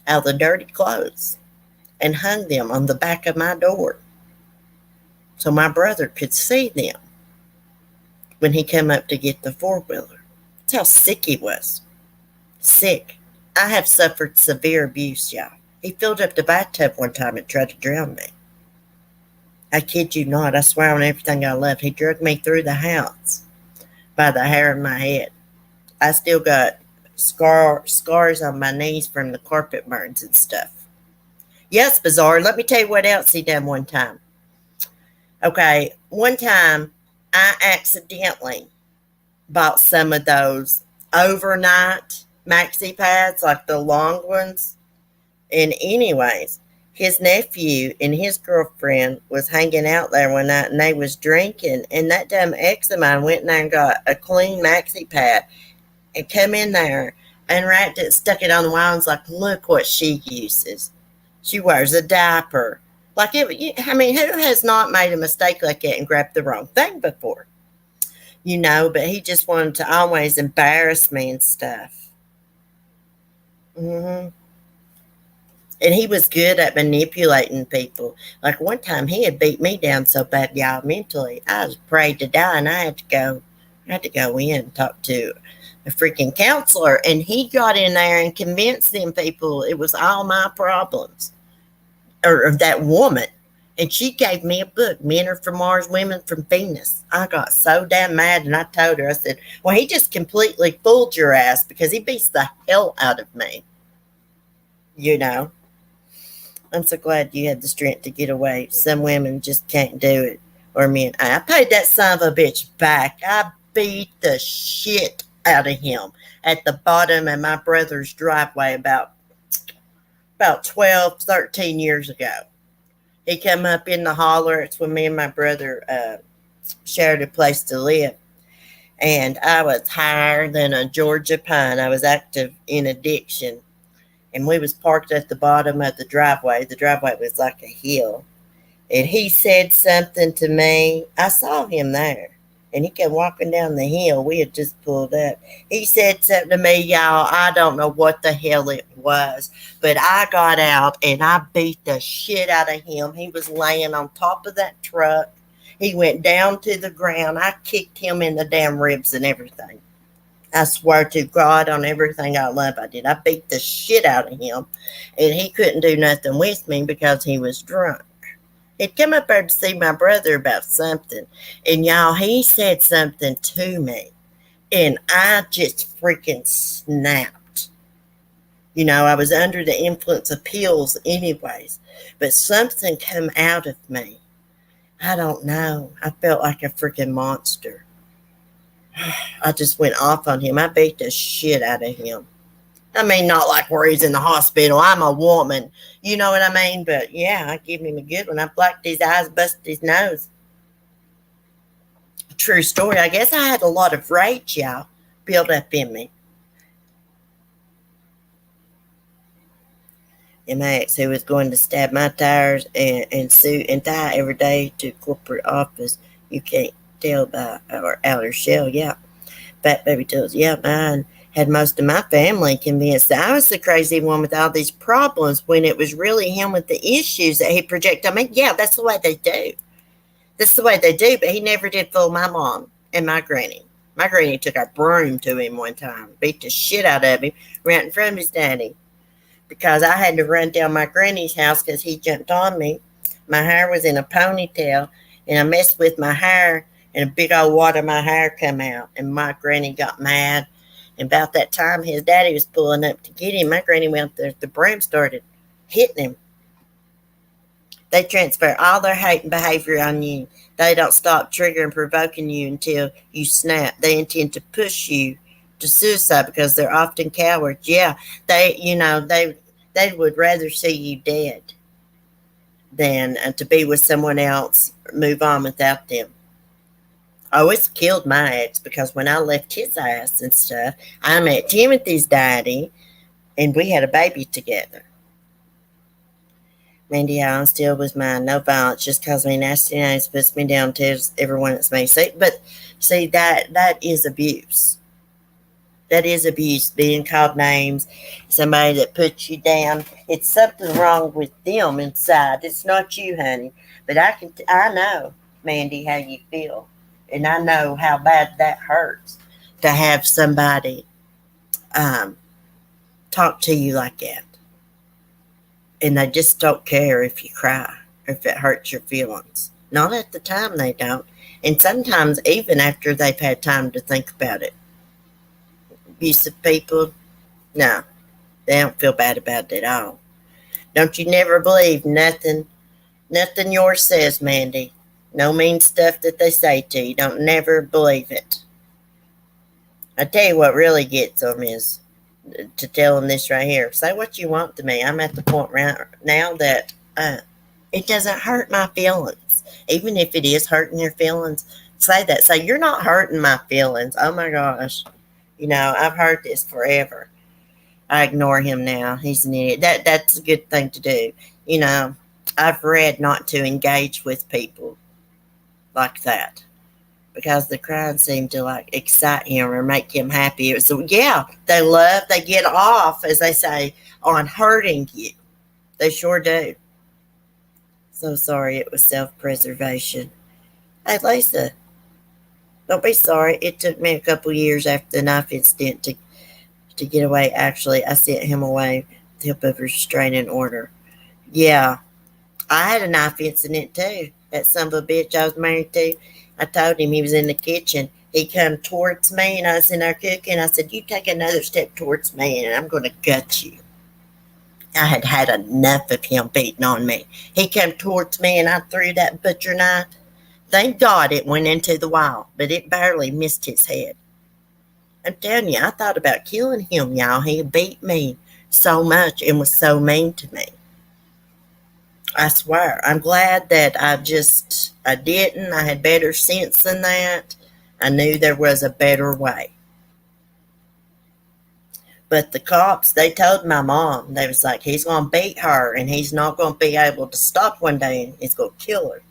out of the dirty clothes and hung them on the back of my door so my brother could see them when he came up to get the four-wheeler. That's how sick he was. Sick. I have suffered severe abuse, y'all. He filled up the bathtub one time and tried to drown me. I kid you not. I swear on everything I love. He dragged me through the house by the hair of my head. I still got scars on my knees from the carpet burns and stuff. Yes, bizarre. Let me tell you what else he done one time. Okay, one time I accidentally bought some of those overnight maxi pads, like the long ones. And anyways, his nephew and his girlfriend was hanging out there one night, and they was drinking. And that dumb ex of mine went in there and got a clean maxi pad and come in there and wrapped it, stuck it on the wall, and was like, look what she uses. She wears a diaper. Like, who has not made a mistake like that and grabbed the wrong thing before? But he just wanted to always embarrass me and stuff. And he was good at manipulating people. Like one time he had beat me down so bad, y'all, mentally. I was afraid to die, and I had to go in and talk to a freaking counselor. And he got in there and convinced them people it was all my problems. Or that woman. And she gave me a book, Men Are From Mars, Women From Venus. I got so damn mad, and I told her, I said, well, he just completely fooled your ass because he beats the hell out of me. You know, I'm so glad you had the strength to get away. Some women just can't do it. Or men. I paid that son of a bitch back. I beat the shit out of him at the bottom of my brother's driveway about 12, 13 years ago. He come up in the holler. It's when me and my brother shared a place to live. And I was higher than a Georgia pine. I was active in addiction. And we was parked at the bottom of the driveway. The driveway was like a hill. And he said something to me. I saw him there. And he came walking down the hill. We had just pulled up. He said something to me, y'all. I don't know what the hell it was. But I got out and I beat the shit out of him. He was laying on top of that truck. He went down to the ground. I kicked him in the damn ribs and everything. I swear to God on everything I love, I did. I beat the shit out of him. And he couldn't do nothing with me because he was drunk. He'd come up there to see my brother about something. And y'all, he said something to me. And I just freaking snapped. You know, I was under the influence of pills anyways. But something come out of me. I don't know. I felt like a freaking monster. I just went off on him. I beat the shit out of him. I mean, not like where he's in the hospital. I'm a woman. You know what I mean? But yeah, I give him a good one. I blacked his eyes, busted his nose. True story. I guess I had a lot of rage, y'all, built up in me. And my ex, who was going to stab my tires and sue and die every day to corporate office. You can't tell by our outer shell. Yeah. Fat baby tells, yeah, mine had most of my family convinced that I was the crazy one with all these problems when it was really him with the issues that he projected. I mean, yeah, that's the way they do. That's the way they do, but he never did fool my mom and my granny. My granny took a broom to him one time, beat the shit out of him, right in front of his daddy. Because I had to run down my granny's house because he jumped on me. My hair was in a ponytail, and I messed with my hair, and a big old wad of my hair come out, and my granny got mad. And about that time his daddy was pulling up to get him, my granny went there, the broom started hitting him. They transfer all their hate and behavior on you. They don't stop triggering and provoking you until you snap. They intend to push you to suicide because they're often cowards. Yeah, they would rather see you dead than to be with someone else or move on without them. I always killed my ex because when I left his ass and stuff, I met Timothy's daddy and we had a baby together. Mandy Allen still was mine. No violence, just calls me nasty names, puts me down, tells everyone it's me. See, that is abuse. That is abuse, being called names, somebody that puts you down. It's something wrong with them inside. It's not you, honey. But I know, Mandy, how you feel. And I know how bad that hurts to have somebody talk to you like that. And they just don't care if you cry or if it hurts your feelings. Not at the time, they don't. And sometimes even after they've had time to think about it. Abusive people, no, they don't feel bad about it at all. Don't you never believe nothing yours says, Mandy. No mean stuff that they say to you. Don't never believe it. I tell you what really gets them is to tell them this right here. Say what you want to me. I'm at the point right now that it doesn't hurt my feelings. Even if it is hurting your feelings, say that. Say, you're not hurting my feelings. Oh my gosh. You know, I've heard this forever. I ignore him now. He's an idiot. That's a good thing to do. You know, I've read not to engage with people like that because the crying seemed to like excite him or make him happy. So yeah, they get off, as they say, on hurting you. They sure do. So sorry, it was self-preservation. Hey, Lisa, don't be sorry. It took me a couple years after the knife incident to get away. Actually, I sent him away with help of restraining order. Yeah, I had a knife incident too. That son of a bitch I was married to. I told him he was in the kitchen. He come towards me and I was in there cooking. I said, "You take another step towards me and I'm going to gut you." I had had enough of him beating on me. He came towards me and I threw that butcher knife. Thank God it went into the wall, but it barely missed his head. I'm telling you, I thought about killing him, y'all. He beat me so much and was so mean to me. I swear. I'm glad that I didn't. I had better sense than that. I knew there was a better way. But the cops, they told my mom, they was like, he's going to beat her and he's not going to be able to stop one day and he's going to kill her.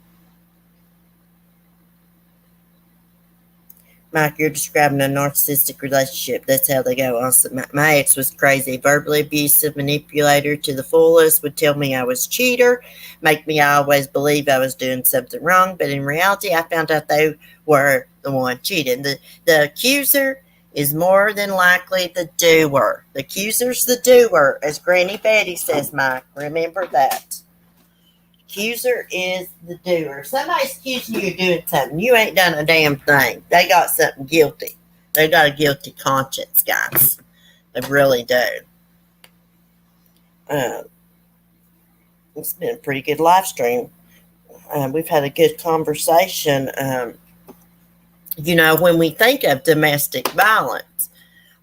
Mike, you're describing a narcissistic relationship. That's how they go. Honestly, my ex was crazy, verbally abusive, manipulator to the fullest, would tell me I was a cheater, make me always believe I was doing something wrong. But in reality, I found out they were the one cheating. The accuser is more than likely the doer. The accuser's the doer, as Granny Betty says, Mike. Remember that. Accuser is the doer. Somebody's accusing you of doing something. You ain't done a damn thing. They got something guilty. They got a guilty conscience, guys. They really do. It's been a pretty good live stream. We've had a good conversation. When we think of domestic violence,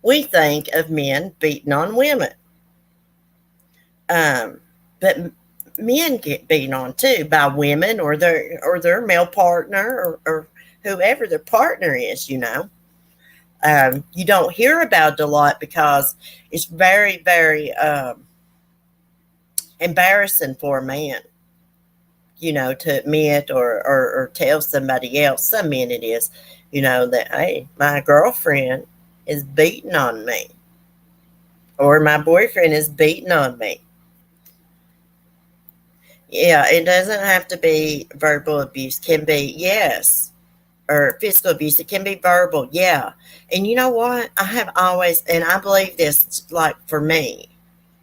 we think of men beating on women. But men get beaten on too by women or their male partner or whoever their partner is. You don't hear about it a lot because it's very, very embarrassing for a man, to admit or tell somebody else. Some men it is, that, hey, my girlfriend is beating on me or my boyfriend is beating on me. Yeah, it doesn't have to be verbal abuse. Can be, yes, or physical abuse. It can be verbal, yeah. And you know what? I have always, and I believe this, like for me,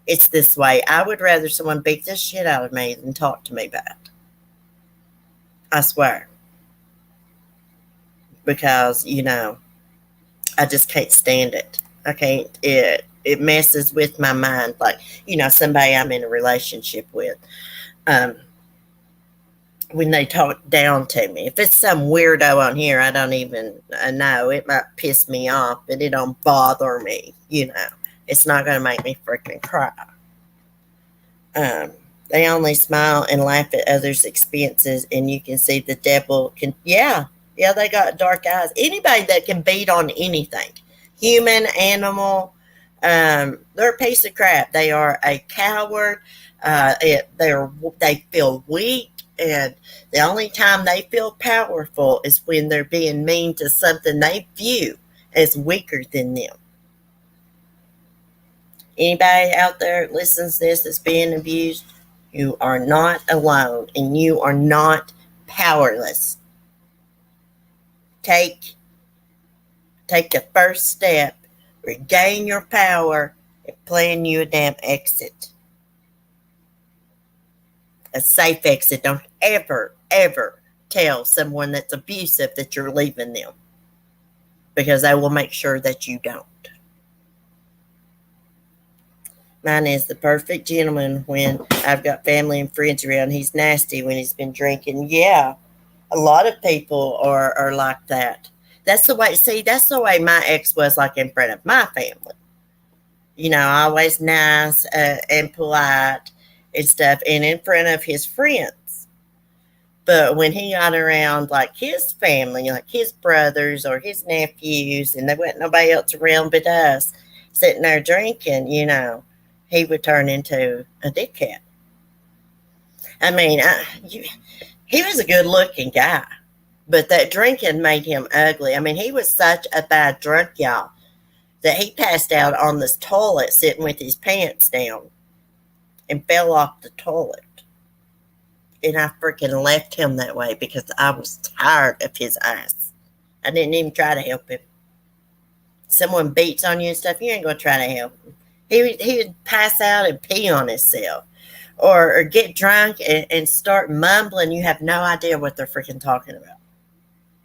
it's this way. I would rather someone beat the shit out of me than talk to me bad. I swear. Because, I just can't stand it. I can't, it messes with my mind. Like, somebody I'm in a relationship with. When they talk down to me. If it's some weirdo on here I don't even know, it might piss me off, but it don't bother me. It's not going to make me freaking cry. They only smile and laugh at others' expenses, and you can see the devil can. Yeah, they got dark eyes. Anybody that can beat on anything, human, animal, they're a piece of crap. They are a coward. They feel weak. And the only time they feel powerful is when they're being mean to something they view as weaker than them. Anybody out there that listens to this that's being abused, you are not alone and you are not powerless. Take the first step, regain your power, and plan you a damn exit. A safe exit. Don't ever tell someone that's abusive that you're leaving them, because they will make sure that you don't. Mine is the perfect gentleman when I've got family and friends around. He's nasty when he's been drinking. Yeah, a lot of people are like that. That's the way my ex was, like in front of my family. Always nice and polite and stuff, and in front of his friends. But when he got around like his family, like his brothers or his nephews, and there wasn't nobody else around but us sitting there drinking, he would turn into a dickhead. I mean, he was a good looking guy, but that drinking made him ugly. I mean, he was such a bad drunk, y'all, that he passed out on this toilet sitting with his pants down and fell off the toilet. And I freaking left him that way because I was tired of his ass. I didn't even try to help him. Someone beats on you and stuff, you ain't going to try to help him. He would pass out and pee on himself. or get drunk and start mumbling. You have no idea what they're freaking talking about.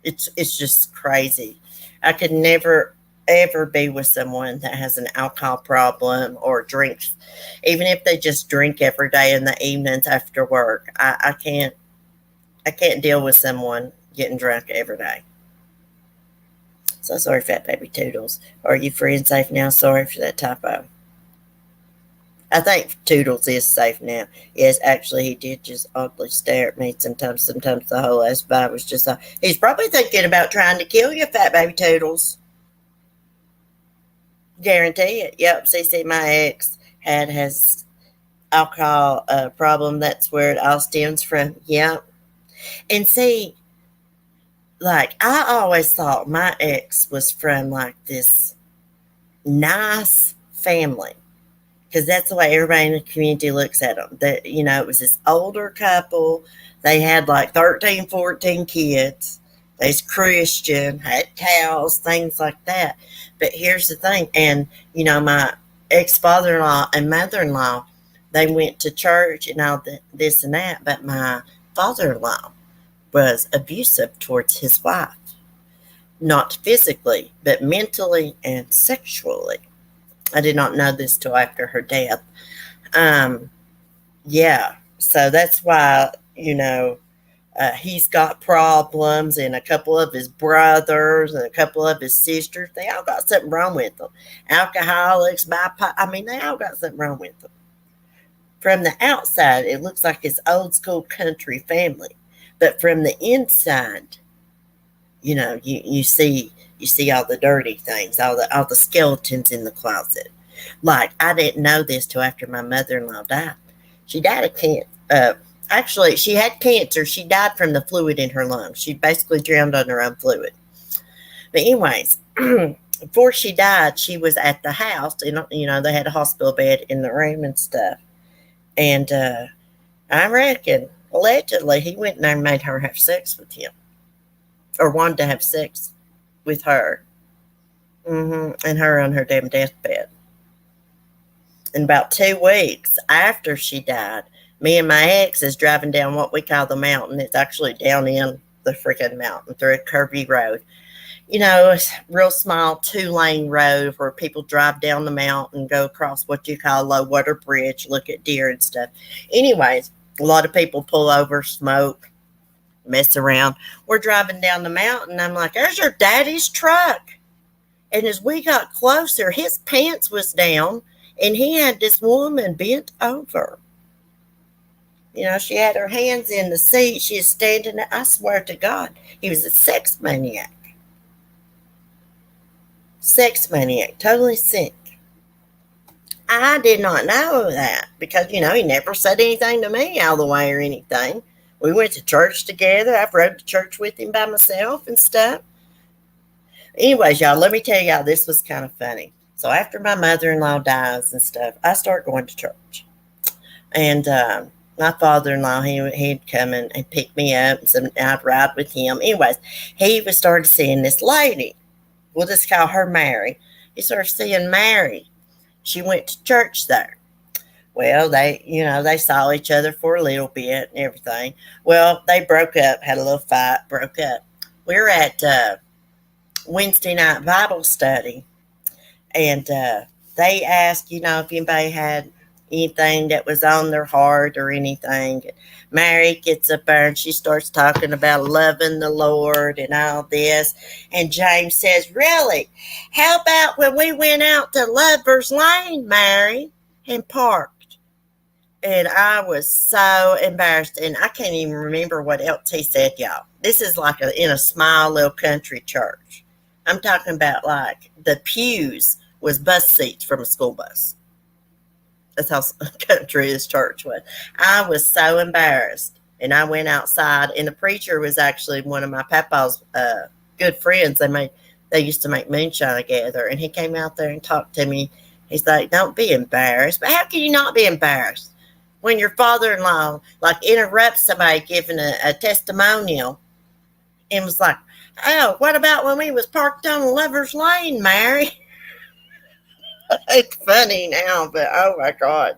It's just crazy. I could never ever be with someone that has an alcohol problem or drinks, even if they just drink every day in the evenings after work. I can't deal with someone getting drunk every day. So sorry, Fat Baby Toodles. Are you free and safe now? Sorry for that typo. I think Toodles is safe now. Yes, actually, he did just ugly stare at me sometimes. Sometimes the whole ass vibe was just like, he's probably thinking about trying to kill you, Fat Baby Toodles. Guarantee it. Yep, CC, my ex has alcohol problem. That's where it all stems from. Yep. And see, like, I always thought my ex was from, like, this nice family. Because that's the way everybody in the community looks at them. That, it was this older couple. They had like 13, 14 kids. They's Christian, had cows, things like that. But here's the thing. And, my ex-father-in-law and mother-in-law, they went to church and all this and that. But my father-in-law was abusive towards his wife. Not physically, but mentally and sexually. I did not know this till after her death. Yeah, so that's why, he's got problems, and a couple of his brothers and a couple of his sisters, they all got something wrong with them. Alcoholics, they all got something wrong with them. From the outside, it looks like it's old school country family. But from the inside, you see all the dirty things, all the skeletons in the closet. Like, I didn't know this till after my mother-in-law died. She died of cancer. Actually, she had cancer. She died from the fluid in her lungs. She basically drowned on her own fluid. But anyways, before she died, she was at the house. They had a hospital bed in the room and stuff. And I reckon, allegedly, he went in there and made her have sex with him. Or wanted to have sex with her. And her on her damn deathbed. And about 2 weeks after she died, me and my ex is driving down what we call the mountain. It's actually down in the freaking mountain through a curvy road. It's a real small 2-lane road where people drive down the mountain, go across what you call a low water bridge, look at deer and stuff. Anyways, a lot of people pull over, smoke, mess around. We're driving down the mountain. I'm like, there's your daddy's truck. And as we got closer, his pants was down, and he had this woman bent over. She had her hands in the seat. She was standing there. I swear to God, he was a sex maniac. Sex maniac, totally sick. I did not know that because, he never said anything to me all the way or anything. We went to church together. I've rode to church with him by myself and stuff. Anyways, y'all, let me tell y'all, this was kind of funny. So after my mother-in-law dies and stuff, I start going to church. And my father-in-law, he'd come and pick me up, and I'd ride with him. Anyways, he started seeing this lady. We'll just call her Mary. He started seeing Mary. She went to church there. Well, they saw each other for a little bit and everything. Well, they broke up, had a little fight, broke up. We were at Wednesday night Bible study, and they asked, if anybody had anything that was on their heart or anything. Mary gets up there and she starts talking about loving the Lord and all this. And James says, really? How about when we went out to Lover's Lane, Mary, and parked? And I was so embarrassed, and I can't even remember what else he said, y'all. This is like in a small little country church. I'm talking about like the pews was bus seats from a school bus. That's how country his church was. I was so embarrassed, and I went outside, and the preacher was actually one of my papa's good friends. They used to make moonshine together, and he came out there and talked to me. He's like, don't be embarrassed. But how can you not be embarrassed when your father-in-law like interrupts somebody giving a testimonial and was like, oh, what about when we was parked on Lover's Lane, Mary? It's funny now, but oh my God.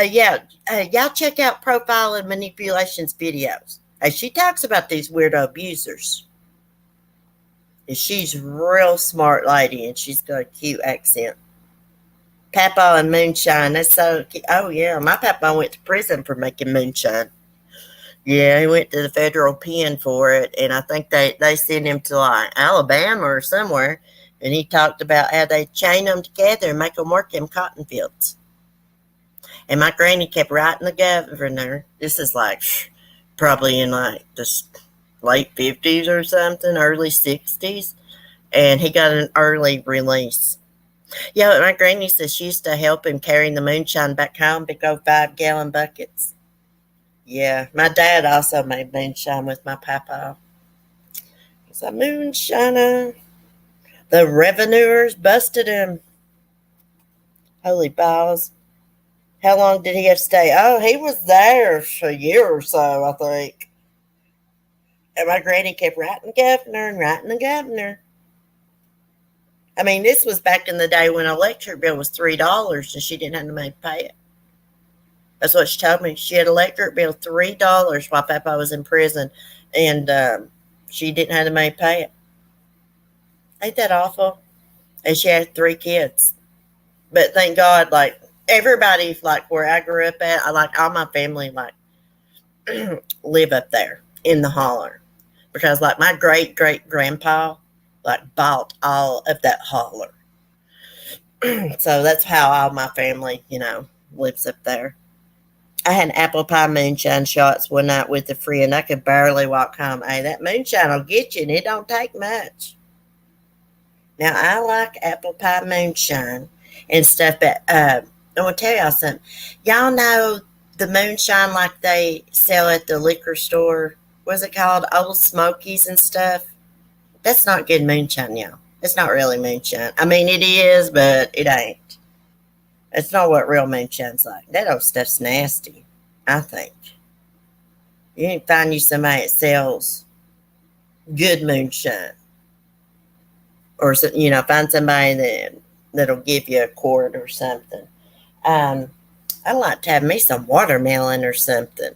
Yeah, y'all check out Profile and Manipulations videos. She talks about these weirdo abusers. And she's a real smart lady, and she's got a cute accent. Papa and moonshine. That's so cute. Oh, yeah. My papa went to prison for making moonshine. Yeah, he went to the federal pen for it, and I think they sent him to like Alabama or somewhere. And he talked about how they chain them together and make them work in cotton fields. And my granny kept writing the governor. This is like probably in like the late 50s or something, early 60s. And he got an early release. Yeah, my granny says she used to help him carrying the moonshine back home, big old 5-gallon buckets. Yeah, my dad also made moonshine with my papa. He's a moonshiner. The revenuers busted him. Holy balls. How long did he have to stay? Oh, he was there for a year or so, I think. And my granny kept writing governor and writing the governor. I mean, this was back in the day when an electric bill was $3 and she didn't have the money to pay it. That's what she told me. She had an electric bill $3 while Papa was in prison, and she didn't have the money to pay it. Ain't that awful? And she had 3 kids. But thank God, like, everybody, like, where I grew up at, I like all my family, like, live up there in the holler. Because, like, my great-great-grandpa, like, bought all of that holler. So that's how all my family, lives up there. I had apple pie moonshine shots one night with a friend. I could barely walk home. Hey, that moonshine will get you, and it don't take much. Now, I like apple pie moonshine and stuff, but I want to tell y'all something. Y'all know the moonshine like they sell at the liquor store? What's it called? Old Smokies and stuff? That's not good moonshine, y'all. It's not really moonshine. I mean, it is, but it ain't. It's not what real moonshine's like. That old stuff's nasty, I think. You need to find you somebody that sells good moonshine. Or, find somebody that'll give you a quart or something. I'd like to have me some watermelon or something.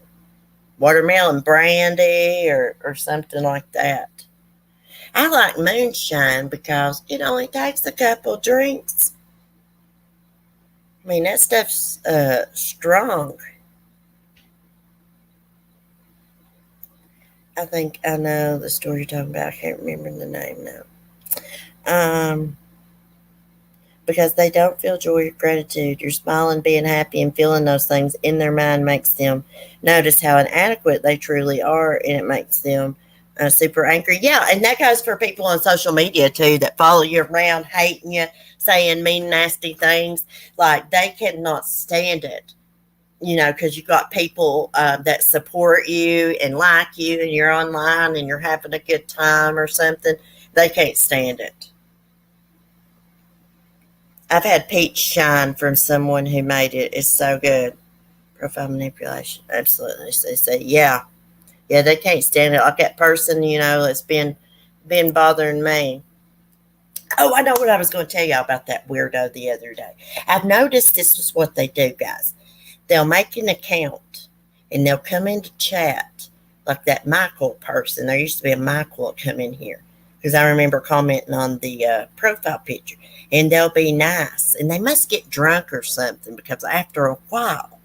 Watermelon brandy or something like that. I like moonshine because it only takes a couple drinks. I mean, that stuff's strong. I think I know the story you're talking about. I can't remember the name now. Because they don't feel joy or gratitude. You're smiling, being happy, and feeling those things in their mind makes them notice how inadequate they truly are, and it makes them super angry. Yeah, and that goes for people on social media, too, that follow you around, hating you, saying mean, nasty things. Like, they cannot stand it, because you got people that support you and like you, and you're online and you're having a good time or something. They can't stand it. I've had peach shine from someone who made it. It's so good. Profile manipulation. Absolutely. They say, yeah, they can't stand it. Like that person, that's been bothering me. Oh, I know what I was going to tell y'all about that weirdo the other day. I've noticed this is what they do, guys. They'll make an account and they'll come into chat like that Michael person. There used to be a Michael that come in here because I remember commenting on the profile picture. And they'll be nice. And they must get drunk or something because after a while,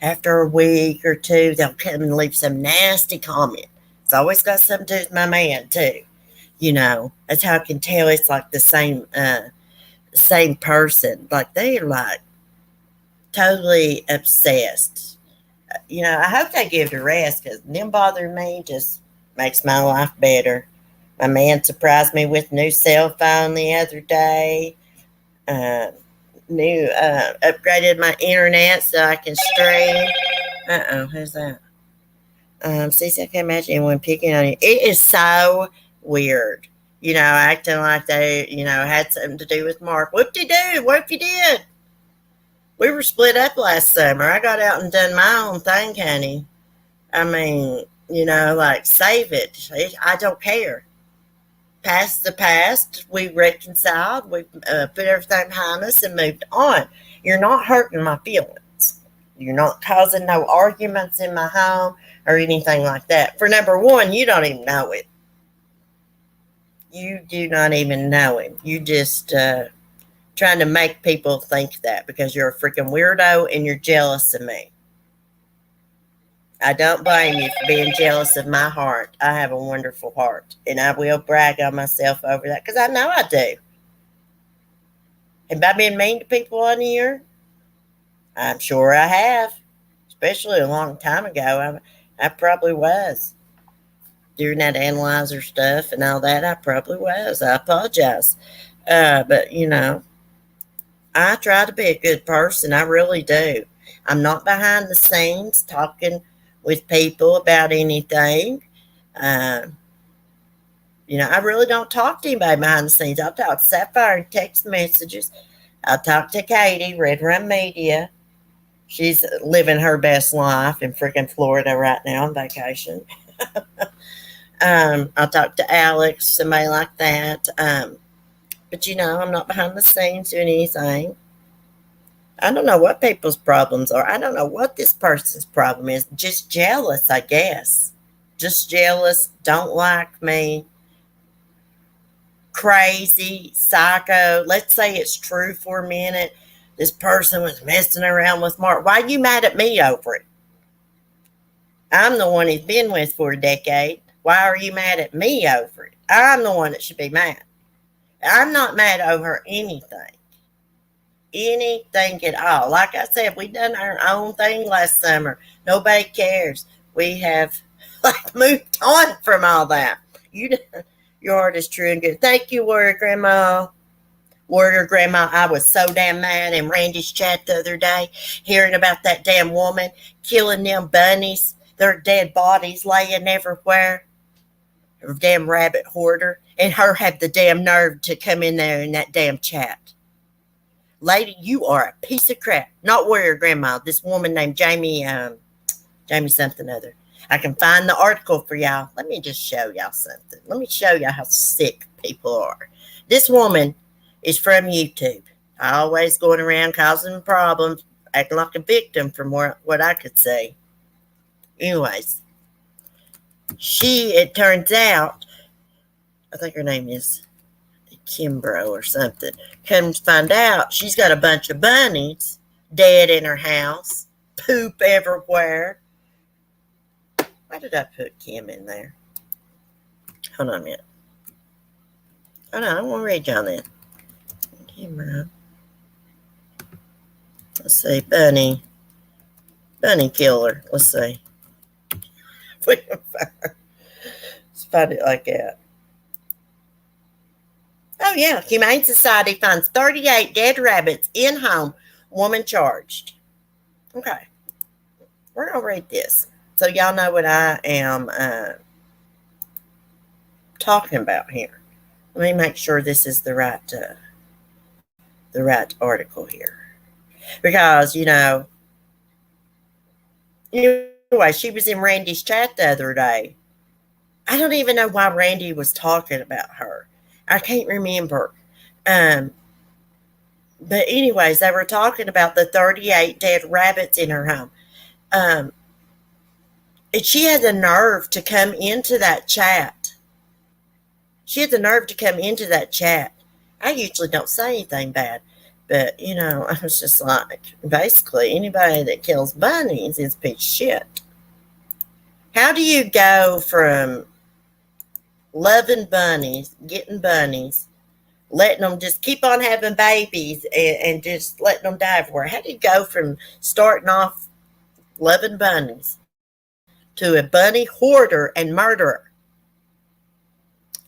after a week or two, they'll come and leave some nasty comment. It's always got something to do with my man, too. That's how I can tell it's like the same person. Like, they're like totally obsessed. I hope they give it a rest because them bothering me just makes my life better. My man surprised me with a new cell phone the other day. Upgraded my internet so I can stream. Who's that? Cece, I can't imagine anyone picking on you. It is so weird. Acting like they, had something to do with Mark. Whoop-de-doo, what if you did? We were split up last summer. I got out and done my own thing, honey. I mean, like, save it. I don't care. Past the past, we reconciled, we put everything behind us and moved on. You're not hurting my feelings. You're not causing no arguments in my home or anything like that. For number one, you don't even know it. You do not even know him. You just trying to make people think that because you're a freaking weirdo and you're jealous of me. I don't blame you for being jealous of my heart. I have a wonderful heart, and I will brag on myself over that because I know I do. Have I been mean to people on here? I'm sure I have, especially a long time ago. I probably was. During that analyzer stuff and all that, I probably was. I apologize. But, I try to be a good person. I really do. I'm not behind the scenes talking with people about anything. Uh, I really don't talk to anybody behind the scenes. I'll talk to Sapphire in text messages. I'll talk to Katie, Red Rum Media. She's living her best life in freaking Florida right now on vacation. I'll talk to Alex, somebody like that. But I'm not behind the scenes doing anything. I don't know what people's problems are. I don't know what this person's problem is. Just jealous, I guess. Just jealous, don't like me, crazy, psycho. Let's say it's true for a minute. This person was messing around with Mark. Why are you mad at me over it? I'm the one he's been with for a decade. Why are you mad at me over it? I'm the one that should be mad. I'm not mad over anything. Anything at all. Like I said, we done our own thing last summer. Nobody cares. We have moved on from all that. Your heart is true and good. Thank you, Warrior Grandma. Warrior Grandma, I was so damn mad in Randy's chat the other day, hearing about that damn woman killing them bunnies, their dead bodies laying everywhere. Her damn rabbit hoarder, and her had the damn nerve to come in there in that damn chat. Lady, you are a piece of crap. Not Warrior Grandma. This woman named Jamie something other. I can find the article for y'all. Let me just show y'all something. Let me show y'all how sick people are. This woman is from YouTube. I always going around causing problems, acting like a victim from what I could see. Anyways, it turns out, I think her name is Kimbro or something. Comes to find out she's got a bunch of bunnies dead in her house, poop everywhere. Why did I put Kim in there? Hold on a minute. Hold on, I want to read y'all that. Kimbro. Let's see, bunny killer. Let's see. Let's find it like that. Oh, yeah. Humane Society finds 38 dead rabbits in home. Woman charged. Okay. We're going to read this. So y'all know what I am talking about here. Let me make sure this is the right article here. Because, anyway, she was in Randy's chat the other day. I don't even know why Randy was talking about her. I can't remember. But anyways, they were talking about the 38 dead rabbits in her home. And she had the nerve to come into that chat. I usually don't say anything bad. But, I was just like, basically, anybody that kills bunnies is a piece of shit. How do you go from loving bunnies, getting bunnies, letting them just keep on having babies and just letting them die everywhere? How do you go from starting off loving bunnies to a bunny hoarder and murderer?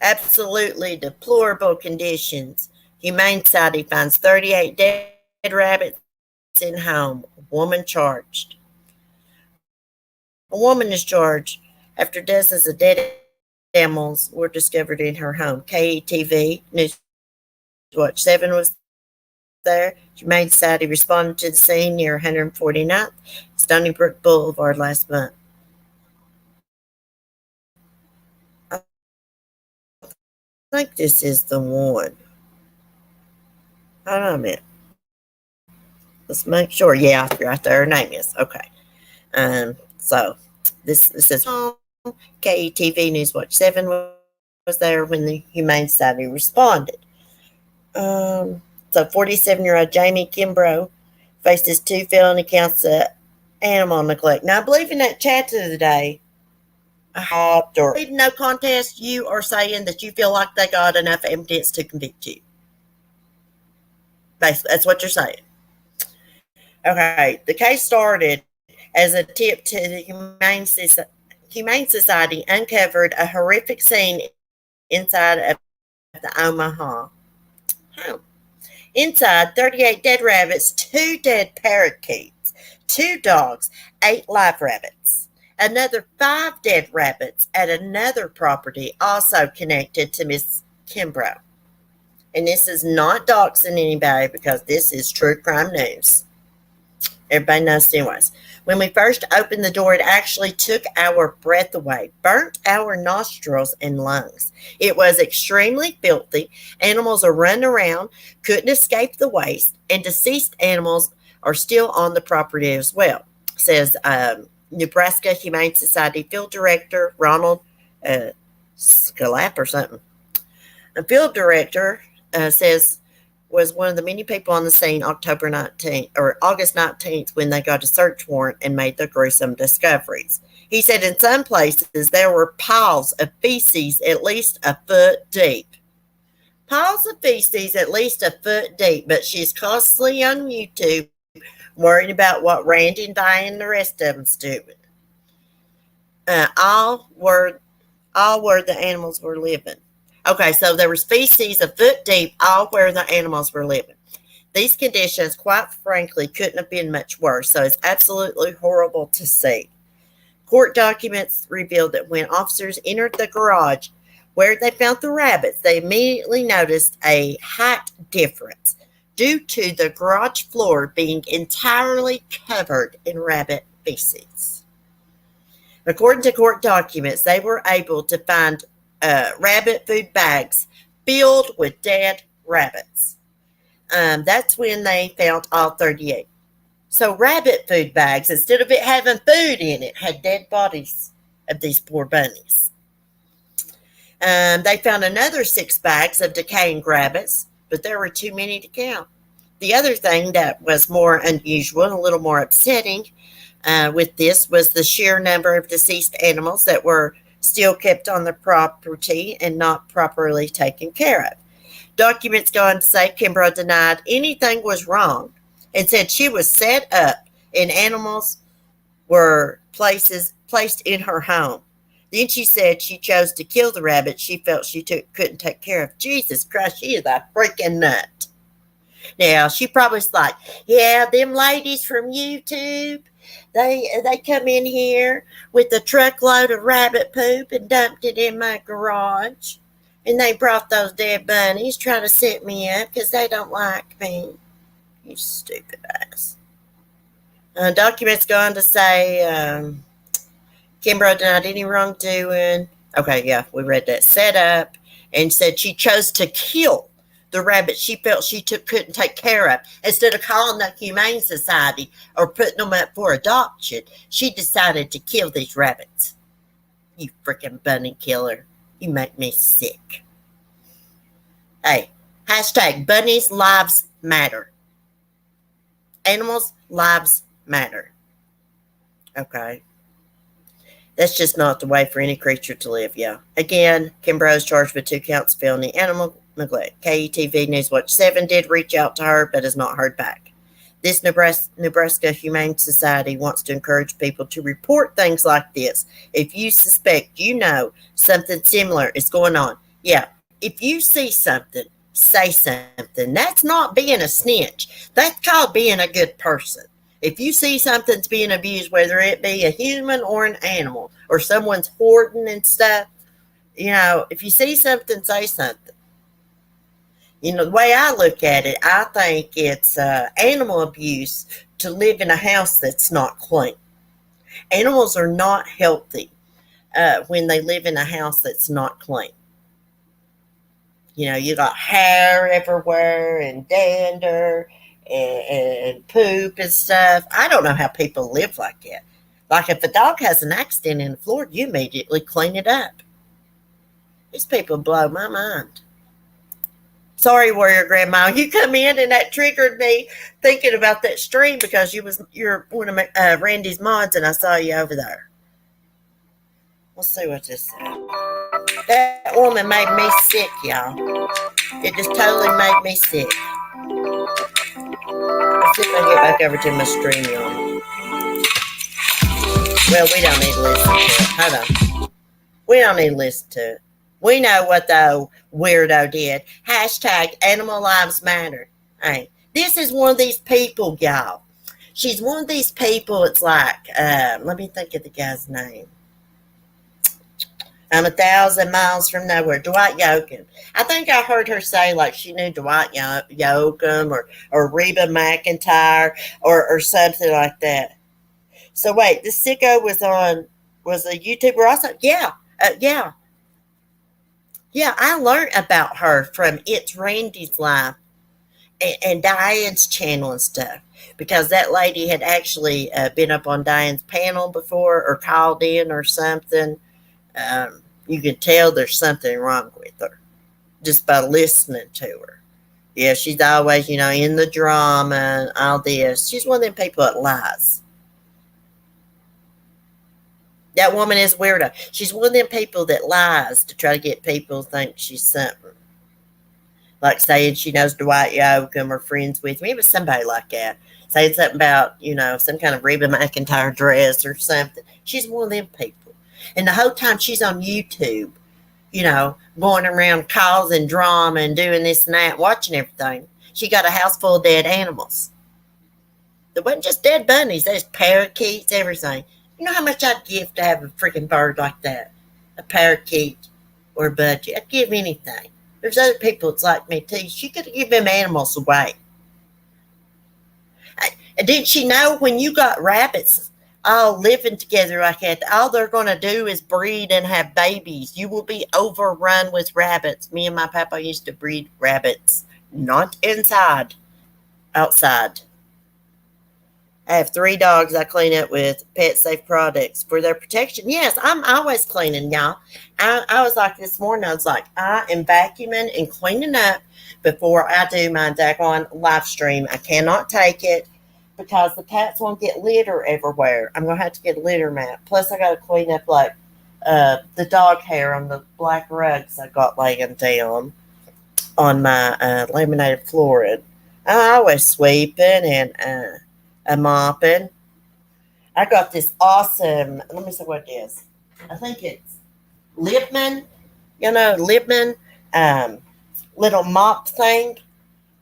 Absolutely deplorable conditions. Humane Society finds 38 dead rabbits in home. Woman charged. A woman is charged after dozens of dead animals were discovered in her home. KETV News Watch 7 was there. Humane Society responded to the scene near 149th Stony Brook Boulevard last month. I think this is the one. Hold on a minute. Let's make sure. Yeah, right there. Her name is okay. So this is KETV News Watch 7 was there when the Humane Society responded. So 47-year-old Jamie Kimbrough faces 2 felony counts of animal neglect. Now, I believe in that chat the other day, I hopped or even no contest, you are saying that you feel like they got enough evidence to convict you. That's what you're saying. Okay, the case started as a tip to the Humane Society uncovered a horrific scene inside of the Omaha home. Inside, 38 dead rabbits, 2 dead parakeets, 2 dogs, 8 live rabbits. Another 5 dead rabbits at another property also connected to Miss Kimbrough. And this is not doxing anybody because this is true crime news. Everybody knows anyways. When we first opened the door, it actually took our breath away, burnt our nostrils and lungs. It was extremely filthy. Animals are running around, couldn't escape the waste, and deceased animals are still on the property as well, says Nebraska Humane Society Field Director Ronald Scalap or something. The field director says was one of the many people on the scene October 19th or August 19th when they got a search warrant and made the gruesome discoveries. He said in some places there were piles of feces at least a foot deep. Piles of feces at least a foot deep, but she's constantly on YouTube worrying about what Randy and Diane and the rest of them's doing. All where the animals were living. Okay, so there was feces a foot deep all where the animals were living. These conditions, quite frankly, couldn't have been much worse, so it's absolutely horrible to see. Court documents revealed that when officers entered the garage where they found the rabbits, they immediately noticed a height difference due to the garage floor being entirely covered in rabbit feces. According to court documents, they were able to find rabbit food bags filled with dead rabbits. That's when they found all 38. So rabbit food bags, instead of it having food in it, had dead bodies of these poor bunnies. They found another 6 bags of decaying rabbits, but there were too many to count. The other thing that was more unusual and a little more upsetting with this was the sheer number of deceased animals that were still kept on the property and not properly taken care of. Documents go on to say Kimbrough denied anything was wrong and said she was set up and animals were placed in her home. Then she said she chose to kill the rabbit she felt she couldn't take care of. Jesus Christ, she is a freaking nut. Now, she probably's like, yeah, them ladies from YouTube, they come in here with a truckload of rabbit poop and dumped it in my garage. And they brought those dead bunnies trying to set me up because they don't like me. You stupid ass. Documents go on to say Kimbrough denied any wrongdoing. Okay, yeah, we read that. Set up and said she chose to kill the rabbit she felt she couldn't take care of. Instead of calling the Humane Society or putting them up for adoption, she decided to kill these rabbits. You freaking bunny killer. You make me sick. Hey, hashtag bunnies lives matter. Animals lives matter. Okay. That's just not the way for any creature to live, yeah. Again, Kimbrough is charged with 2 counts of felony animal neglect. KETV News Watch 7 did reach out to her, but has not heard back. This Nebraska Humane Society wants to encourage people to report things like this. If you suspect, something similar is going on. Yeah, if you see something, say something. That's not being a snitch. That's called being a good person. If you see something's being abused, whether it be a human or an animal, or someone's hoarding and stuff, if you see something, say something. The way I look at it, I think it's animal abuse to live in a house that's not clean. Animals are not healthy when they live in a house that's not clean. You got hair everywhere and dander and poop and stuff. I don't know how people live like that. Like if a dog has an accident in Florida, you immediately clean it up. These people blow my mind. Sorry, Warrior Grandma, you come in and that triggered me thinking about that stream because you're one of Randy's mods and I saw you over there. Let's see what this says. That woman made me sick, y'all. It just totally made me sick. Let's see if I get back over to my stream, y'all. Well, we don't need to listen to it. Hold on. We don't need to listen to it. We know what the weirdo did. Hashtag animal lives matter. Hey, this is one of these people, y'all. She's one of these people. It's like, let me think of the guy's name. I'm 1,000 miles from nowhere. Dwight Yoakam. I think I heard her say like she knew Dwight Yoakam or Reba McEntire or something like that. So wait, this sicko was a YouTuber also? Yeah. Yeah, I learned about her from It's Randy's Life and Diane's channel and stuff because that lady had actually been up on Diane's panel before or called in or something. You could tell there's something wrong with her just by listening to her. Yeah, she's always, in the drama and all this. She's one of them people that lies. That woman is weirdo. She's one of them people that lies to try to get people to think she's something. Like saying she knows Dwight Yoakam or friends with me. It was somebody like that. Saying something about, some kind of Reba McEntire dress or something. She's one of them people. And the whole time she's on YouTube, going around causing drama and doing this and that, watching everything. She got a house full of dead animals. There wasn't just dead bunnies. There's parakeets, everything. You know how much I'd give to have a freaking bird like that? A parakeet or a budgie. I'd give anything. There's other people that's like me too. She could give them animals away. Didn't she know when you got rabbits all living together like that, all they're going to do is breed and have babies? You will be overrun with rabbits. Me and my papa used to breed rabbits. Not inside. Outside. I have 3 dogs I clean up with Pet Safe products for their protection. Yes, I'm always cleaning, y'all. I was like this morning, I was like, I am vacuuming and cleaning up before I do my daggone live stream. I cannot take it because the cats won't get litter everywhere. I'm going to have to get a litter mat. Plus, I got to clean up like the dog hair on the black rugs I got laying down on my laminated flooring. I'm always sweeping and a mopping. I got this awesome, let me see what it is. I think it's Lipman, Lipman little mop thing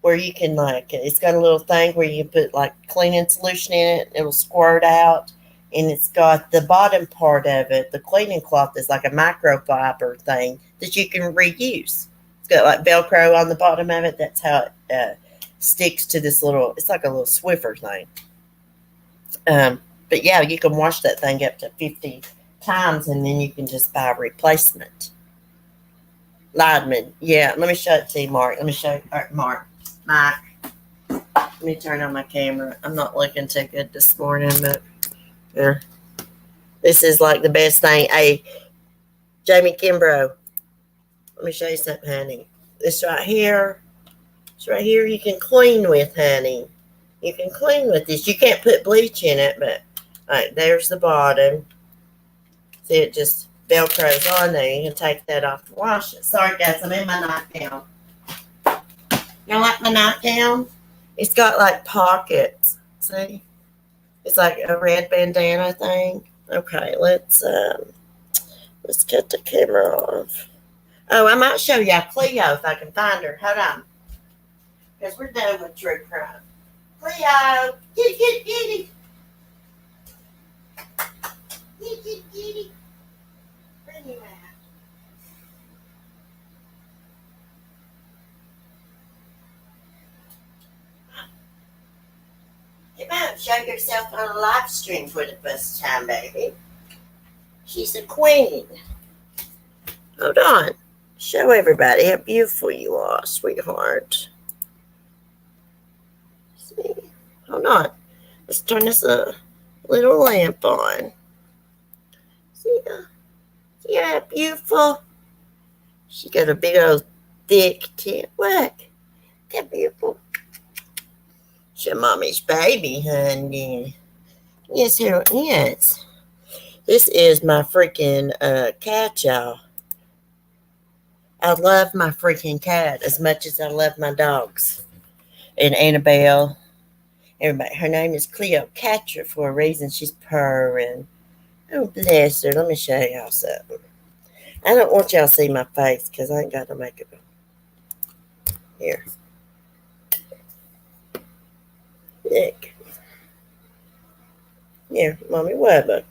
where you can it's got a little thing where you can put like cleaning solution in it. It'll squirt out. And it's got the bottom part of it, the cleaning cloth is like a microfiber thing that you can reuse. It's got like Velcro on the bottom of it. That's how it sticks to this it's like a little Swiffer thing. But yeah, you can wash that thing up to 50 times and then you can just buy a replacement. Liedman. Yeah, let me show it to you, Mark. Let me show you. All right, Mark. Mike. Let me turn on my camera. I'm not looking too good this morning, but yeah. This is like the best thing. Hey, Jamie Kimbrough. Let me show you something, honey. This right here. This right here you can clean with, honey. You can clean with this. You can't put bleach in it, but all right, there's the bottom. See, it just Velcros on there. You can take that off to wash it. Sorry, guys, I'm in my nightgown. You like my nightgown? It's got like pockets. See? It's like a red bandana thing. Okay, let's cut the camera off. Oh, I might show you Cleo if I can find her. Hold on. Because we're done with true crime. Cleo! Kitty! Kitty! Bring you out. You might show yourself on a live stream for the first time, baby. She's a queen. Hold on. Show everybody how beautiful you are, sweetheart. See? Hold on. Let's turn this little lamp on. See how beautiful? She got a big old thick tip. Look. That beautiful. She's mommy's baby, honey. Yes, here it is. This is my freaking cat, y'all. I love my freaking cat as much as I love my dogs. And Annabelle, everybody, her name is Cleocatra for a reason. She's purring. Oh, bless her. Let me show y'all something. I don't want y'all to see my face because I ain't got no makeup on. Here. Look. Here, Mommy Wubba.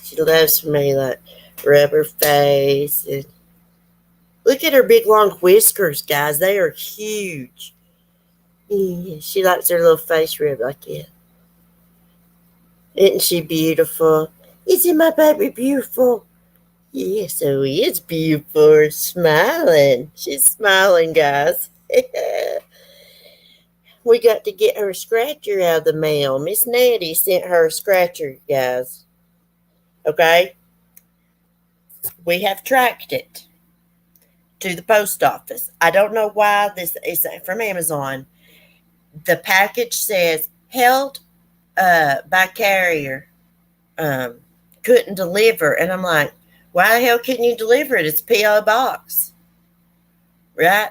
She loves for me, like, rub her face. And look at her big, long whiskers, guys. They are huge. Yeah, she likes her little face rub like that. Isn't she beautiful? Isn't my baby beautiful? Yeah, so he is beautiful. Smiling. She's smiling, guys. We got to get her scratcher out of the mail. Miss Nettie sent her a scratcher, guys. Okay? We have tracked it to the post office. I don't know why this is from Amazon. The package says held by carrier, couldn't deliver. And I'm like, why the hell couldn't you deliver it? It's P.O. Box. Right?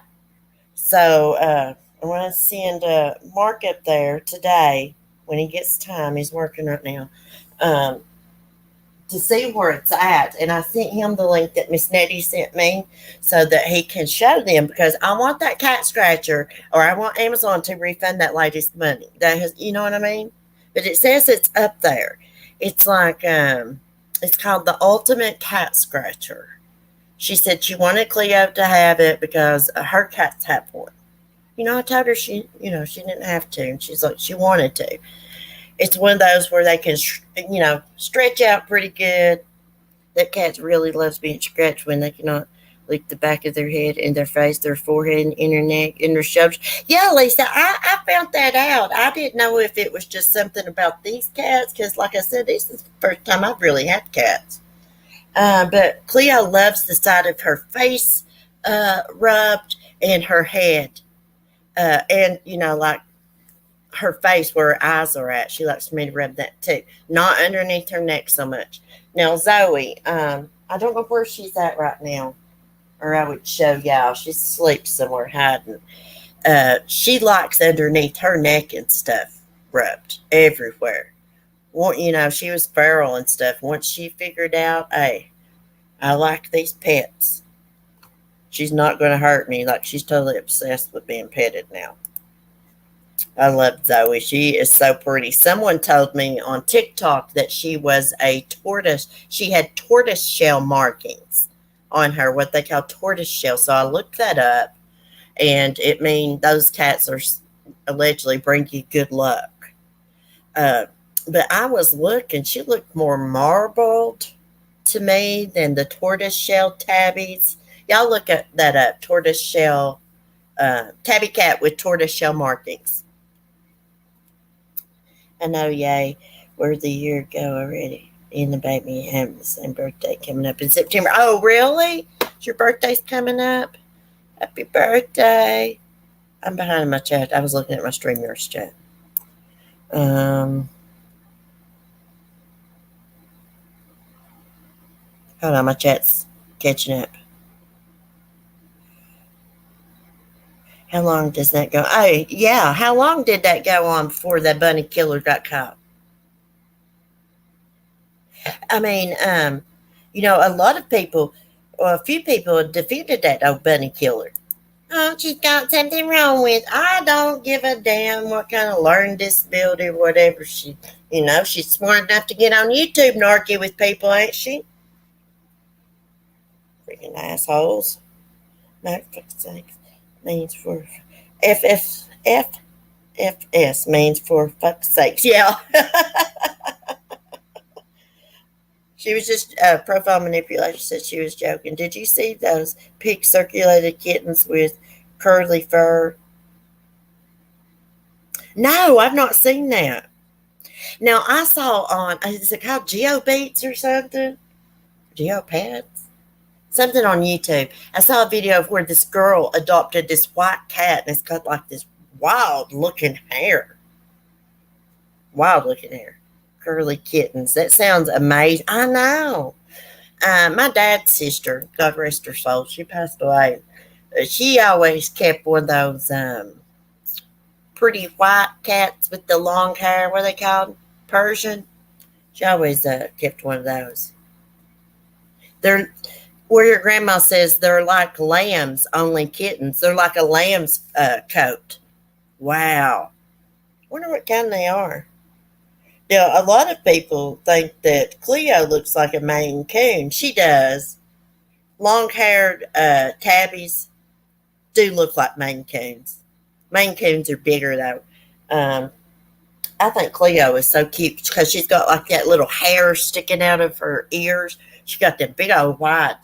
So I want to send Mark up there today when he gets time. He's working right now. To see where it's at. And I sent him the link that Miss Nettie sent me so that he can show them, because I want that cat scratcher, or I want Amazon to refund that lady's money. That has, you know what I mean? But it says it's up there. It's like it's called the Ultimate Cat Scratcher. She said she wanted Cleo to have it because her cats have one. You know, I told her she didn't have to, and she's like, she wanted to. It's one of those where they can, stretch out pretty good. That cat really loves being scratched when they cannot lick the back of their head and their face, their forehead, and their neck, and their shoulders. Yeah, Lisa, I found that out. I didn't know if it was just something about these cats, because, like I said, this is the first time I've really had cats. But Cleo loves the side of her face rubbed and her head. And, like, her face where her eyes are at. She likes me to rub that too. Not underneath her neck so much. Now, Zoe, I don't know where she's at right now, or I would show y'all. She's asleep somewhere hiding. She likes underneath her neck and stuff rubbed everywhere. Well, she was feral and stuff. Once she figured out, hey, I like these pets. She's not going to hurt me. Like, she's totally obsessed with being petted now. I love Zoe. She is so pretty. Someone told me on TikTok that she was a tortoise. She had tortoise shell markings on her, what they call tortoise shell. So I looked that up, and it means those cats are allegedly bring you good luck. But I was looking. She looked more marbled to me than the tortoise shell tabbies. Y'all look at that up. Tortoise shell, tabby cat with tortoise shell markings. I know, yay, we're the year ago already. And the baby having the same birthday coming up in September. Oh, really? Your birthday's coming up? Happy birthday. I'm behind my chat. I was looking at my StreamYards chat. Hold on, my chat's catching up. How long does that go? Oh, yeah. How long did that go on before that bunny killer got caught? I mean, a lot of people, or a few people defended that old bunny killer. Oh, she's got something wrong with. I don't give a damn what kind of learning disability or whatever she's smart enough to get on YouTube and argue with people, ain't she? Freaking assholes. No, for fuck's sake. Means for FS means for fuck's sakes. Yeah. She was just profile manipulation. Said she was joking. Did you see those pink circulated kittens with curly fur? No, I've not seen that. Now I saw on is it called Geo Beats or something? Geopads? Something on YouTube. I saw a video of where this girl adopted this white cat and it's got like this wild looking hair. Wild looking hair. Curly kittens. That sounds amazing. I know. My dad's sister, God rest her soul, she passed away. She always kept one of those pretty white cats with the long hair. What are they called? Persian. She always kept one of those. They're where your grandma says they're like lambs, only kittens. They're like a lamb's coat. Wow. Wonder what kind they are. Now, a lot of people think that Cleo looks like a Maine Coon. She does. Long-haired tabbies do look like Maine Coons. Maine Coons are bigger, though. I think Cleo is so cute because she's got like that little hair sticking out of her ears. She got them big old white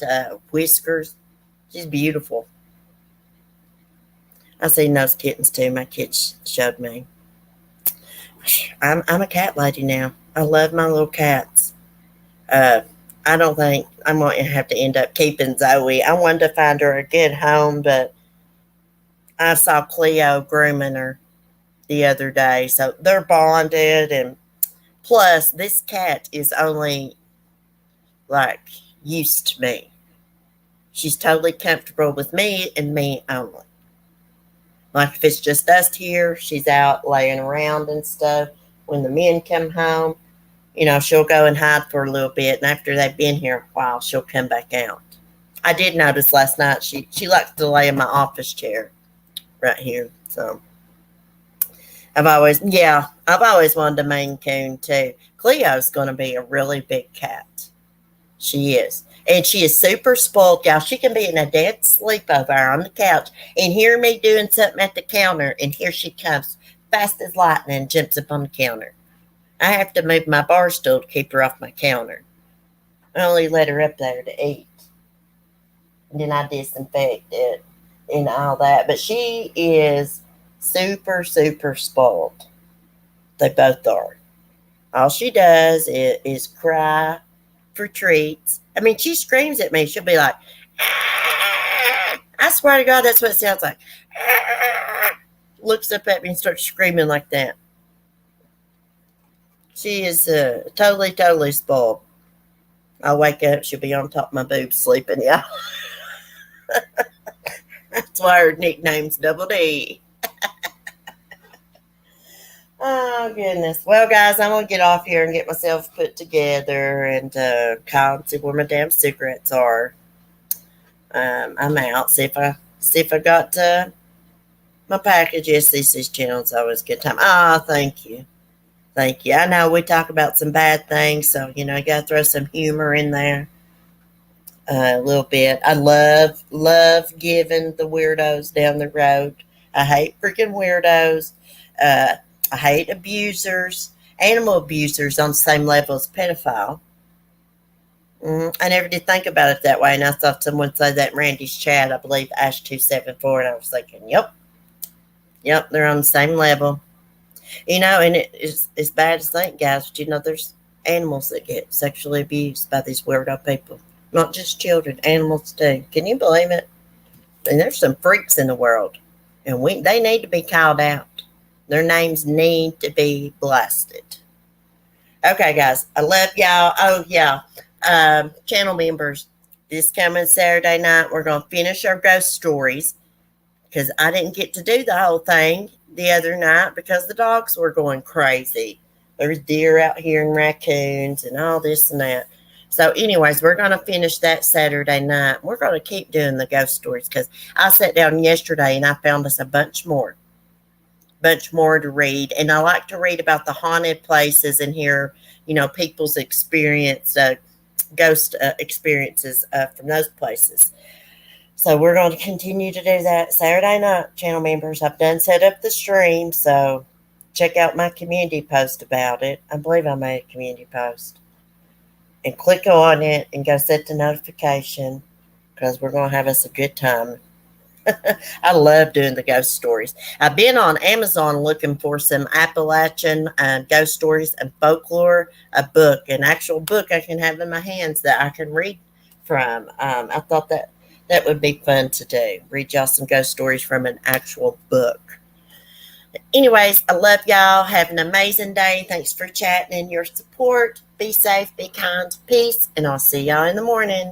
whiskers. She's beautiful. I seen those kittens too. My kids showed me. I'm a cat lady now. I love my little cats. I don't think I'm going to have to end up keeping Zoe. I wanted to find her a good home, but I saw Cleo grooming her the other day. So they're bonded, and plus this cat is only like used to me. She's totally comfortable with me and me only. Like if it's just us here, she's out laying around and stuff. When the men come home, she'll go and hide for a little bit, and after they've been here a while, she'll come back out. I did notice last night she likes to lay in my office chair right here. So I've always wanted a Maine Coon too. Cleo's going to be a really big cat. She is. And she is super spoiled, y'all. She can be in a dead sleep over there on the couch and hear me doing something at the counter, and here she comes fast as lightning and jumps up on the counter. I have to move my bar stool to keep her off my counter. I only let her up there to eat. And then I disinfect it and all that. But she is super, super spoiled. They both are. All she does is cry for treats. I mean, she screams at me. She'll be like, "Ah!" I swear to God, that's what it sounds like. "Ah!" Looks up at me and starts screaming like that. She is totally, totally spoiled. I'll wake up, she'll be on top of my boobs sleeping, yeah. That's why her nickname's Double D. Oh, goodness. Well, guys, I'm going to get off here and get myself put together and call and see where my damn cigarettes are. I'm out. See if I got my package. Yes, these channels always a good time. Oh, thank you. Thank you. I know we talk about some bad things, so, you got to throw some humor in there a little bit. I love giving the weirdos down the road. I hate freaking weirdos. I hate abusers, animal abusers on the same level as pedophile. I never did think about it that way, and I thought someone said that in Randy's chat, I believe Ash274, and I was thinking, yep, they're on the same level. And it's bad to think, guys, but there's animals that get sexually abused by these weirdo people. Not just children, animals too. Can you believe it? And there's some freaks in the world, and they need to be called out. Their names need to be blasted. Okay, guys, I love y'all. Oh, yeah. Channel members, this coming Saturday night, we're going to finish our ghost stories because I didn't get to do the whole thing the other night because the dogs were going crazy. There's deer out here and raccoons and all this and that. So anyways, we're going to finish that Saturday night. We're going to keep doing the ghost stories because I sat down yesterday and I found us a bunch more to read. And I like to read about the haunted places and hear, people's experience, ghost experiences from those places. So we're going to continue to do that Saturday night, channel members. I've done set up the stream, so check out my community post about it. I believe I made a community post. and click on it and go set the notification because we're going to have us a good time. I love doing the ghost stories. I've been on Amazon looking for some Appalachian ghost stories and folklore, a book, an actual book I can have in my hands that I can read from. I thought that would be fun to do. Read y'all some ghost stories from an actual book. Anyways, I love y'all. Have an amazing day. Thanks for chatting and your support. Be safe, be kind, peace, and I'll see y'all in the morning.